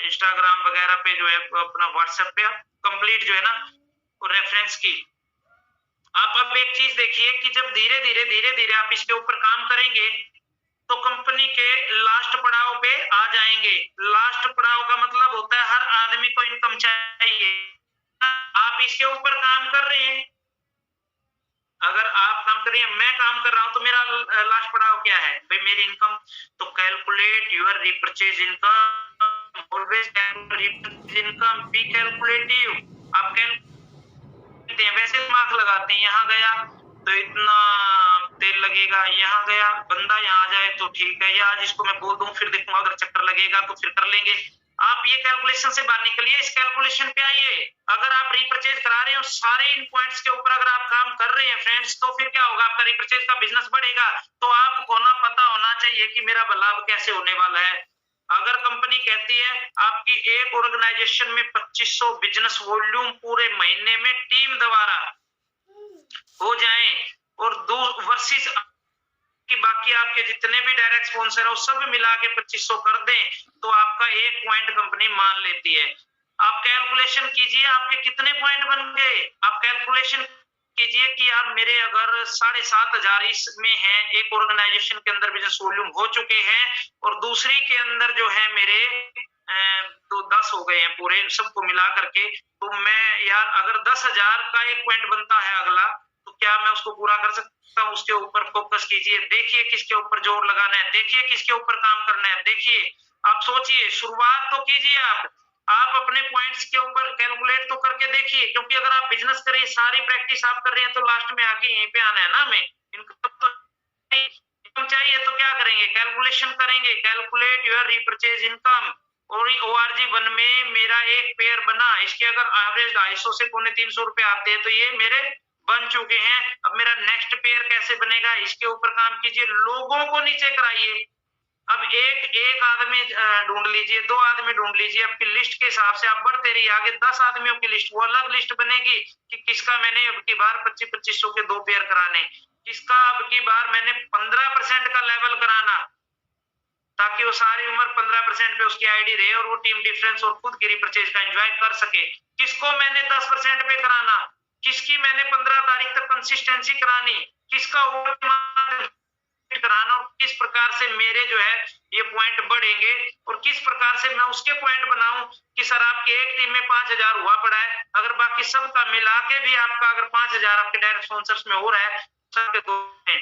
इंस्टाग्राम वगैरह पे, जो है अपना व्हाट्सएप पे कंप्लीट जो है ना रेफरेंस की। आप अब एक चीज देखिए कि जब धीरे धीरे आप इसके ऊपर काम करेंगे तो कंपनी के लास्ट पड़ाव पे आ जाएंगे। लास्ट पड़ाव का मतलब होता है हर आदमी को इनकम चाहिए, आप इसके ऊपर काम कर रहे हैं, अगर आप काम कर रहे हैं, मैं काम कर रहा हूं, तो मेरा लास्ट पड़ाव क्या है भाई, मेरी इनकम। तो calculate your repurchase income, always calculate income, be calculative. आप कैलकुलेट हैं, वैसे दिमाग लगाते हैं, यहाँ गया तो इतना तेल लगेगा, यहाँ गया बंदा यहाँ जाए तो ठीक है, या आज इसको मैं बोल दूं फिर देखूंगा अगर चक्कर लगेगा तो फिर कर लेंगे। आप ये कैलकुलेशन से बाहर निकलिए, इस कैलकुलेशन पे आइए। अगर आप रिपर्चेज करा रहे हो सारे इन पॉइंट्स के ऊपर अगर आप काम कर रहे हैं फ्रेंड्स, तो फिर क्या होगा, आपका रिपर्चेज का बिजनेस बढ़ेगा। तो आपको ना पता होना चाहिए कि मेरा लाभ कैसे होने वाला है। अगर कंपनी कहती है आपकी एक ऑर्गेनाइजेशन में 2500 बिजनेस वॉल्यूम पूरे महीने में टीम द्वारा हो जाए, और वर्सेस कि बाकी आपके जितने भी डायरेक्ट स्पॉन्सर है सब मिला के 2500 कर दें, तो आपका एक पॉइंट कंपनी मान लेती है। आप कैलकुलेशन कीजिए आपके कितने पॉइंट बन गए, आप कैलकुलेशन कीजिए कि यार मेरे अगर 7500 इसमें है, एक ऑर्गेनाइजेशन के अंदर बिजनेस वॉल्यूम हो चुके हैं, और दूसरी के अंदर जो है मेरे तो 10 हो गए हैं पूरे सबको मिला करके, तो मैं यार अगर 10,000 का एक पॉइंट बनता है अगला, तो क्या मैं उसको पूरा कर सकता हूँ। उसके ऊपर फोकस कीजिए, देखिए किसके ऊपर जोर लगाना है, देखिए किसके ऊपर काम करना है, देखिए आप सोचिए, शुरुआत तो कीजिए आप अपने पॉइंट्स के ऊपर कैलकुलेट तो करके देखिए, क्योंकि अगर आप बिजनेस करिए सारी प्रैक्टिस आप कर रहे हैं तो लास्ट में आके यहीं पे आना है ना हमें। इनकम चाहिए तो क्या करेंगे, कैलकुलेशन करेंगे, कैलकुलेट योर रीपर्चेज इनकम। और ORG1 में मेरा एक पेयर बना, इसके अगर एवरेज 250 से 350 रुपए आते हैं, तो ये मेरे बन चुके हैं। अब मेरा नेक्स्ट पेयर कैसे बनेगा, इसके ऊपर काम कीजिए, लोगों को नीचे कराइए। अब एक आदमी ढूंढ लीजिए, 2 आदमी ढूंढ लीजिए, आपकी लिस्ट के हिसाब से आप बढ़ते रहिए आगे। 10 आदमियों की लिस्ट, वो अलग लिस्ट बनेगी कि किसका मैंने अब की बार 25-2500 के 2 पेयर कराने, किसका अब की बार मैंने 15% का लेवल कराना, ताकि वो सारी उम्र 15% पे उसकी आईडी रहे और वो टीम डिफरेंस और खुद की रिपर्चेज का एंजॉय कर सके। किसको मैंने 10% पे कराना, किसकी मैंने 15 तारीख तक कंसिस्टेंसी करानी, किसका कराना, और किस प्रकार से मेरे जो है ये पॉइंट बढ़ेंगे और किस प्रकार से मैं उसके पॉइंट बनाऊं कि सर आपकी एक टीम में 5000 हुआ पड़ा है, अगर बाकी सबका मिला के भी आपका अगर 5000 आपके डायरेक्ट स्पॉन्सर्स में हो रहा है, सर के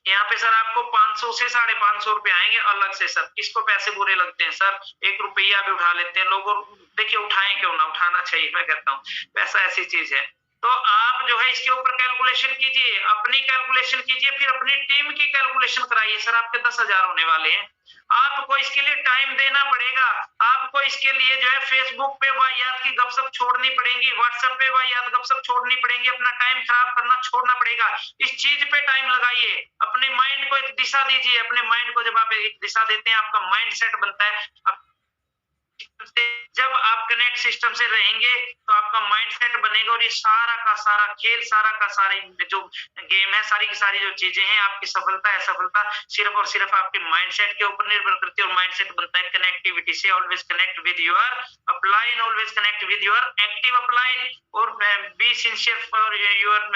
यहाँ पे सर आपको 500 से 550 रुपए आएंगे अलग से। सर किसको पैसे बुरे लगते हैं सर, 1 रुपया भी उठा लेते हैं लोग, और देखिए उठाएं क्यों ना, उठाना चाहिए, मैं कहता हूँ पैसा ऐसी चीज है। तो आप जो है इसके ऊपर कैलकुलेशन कीजिए, अपनी कैलकुलेशन कीजिए, फिर अपनी टीम की कैलकुलेशन कराइए। सर आपके 10,000 होने वाले हैं, आपको इसके लिए टाइम देना पड़ेगा, आपको इसके लिए जो है फेसबुक पे वाहियात की गपशप छोड़नी पड़ेगी, व्हाट्सएप पे वाहियात गपशप छोड़नी पड़ेगी, अपना टाइम खराब करना छोड़ना पड़ेगा। इस चीज पे टाइम लगाइए, अपने माइंड को एक दिशा दीजिए। अपने माइंड को जब आप एक दिशा देते हैं, आपका माइंड सेट बनता है। जब आप कनेक्ट सिस्टम से रहेंगे तो आपका माइंड सेट बनेगा, और ये सारा का सारा खेल, सारा का सारा जो गेम है, सारी की सारी जो चीजें हैं, आपकी सफलता है सफलता सिर्फ और सिर्फ आपके माइंड सेट के ऊपर निर्भर करती है। और माइंड सेट बनता है कनेक्टिविटी से। Always connect with your upline, always connect with your active upline, और be sincere for your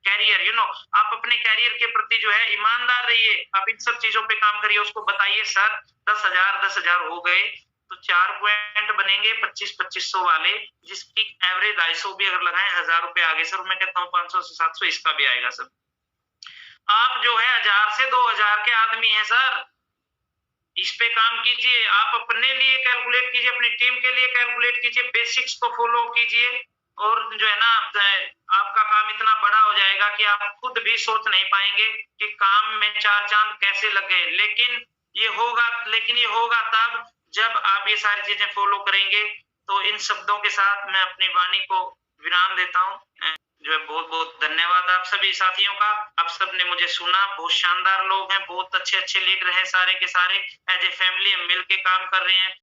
career. You know, आप अपने कैरियर के प्रति जो है ईमानदार रहिए, आप इन सब चीजों पे काम करिए। उसको बताइए सर 10,000 हो गए तो 4 पॉइंट बनेंगे 2500 वाले, जिसकी एवरेज 250 भी अगर लगाएं 1000 रुपए आगे। सर मैं कहता हूँ 500 से 700 इसका भी आएगा। सर आप जो है 1000 से 2000 के आदमी हैं सर, इस पे काम कीजिए, आप अपने लिए कैलकुलेट कीजिए, अपनी टीम के लिए कैलकुलेट कीजिए, बेसिक्स को फॉलो कीजिए, और जो है ना आपका काम इतना बड़ा हो जाएगा कि आप खुद भी सोच नहीं पाएंगे कि काम में 4 चांद कैसे लग गए। लेकिन ये होगा तब जब आप ये सारी चीजें फॉलो करेंगे। तो इन शब्दों के साथ मैं अपनी वाणी को विराम देता हूँ। जो है बहुत बहुत धन्यवाद आप सभी साथियों का, आप सब ने मुझे सुना। बहुत शानदार लोग हैं, बहुत अच्छे लीडर हैं, सारे के सारे एज ए फैमिली मिल के काम कर रहे हैं।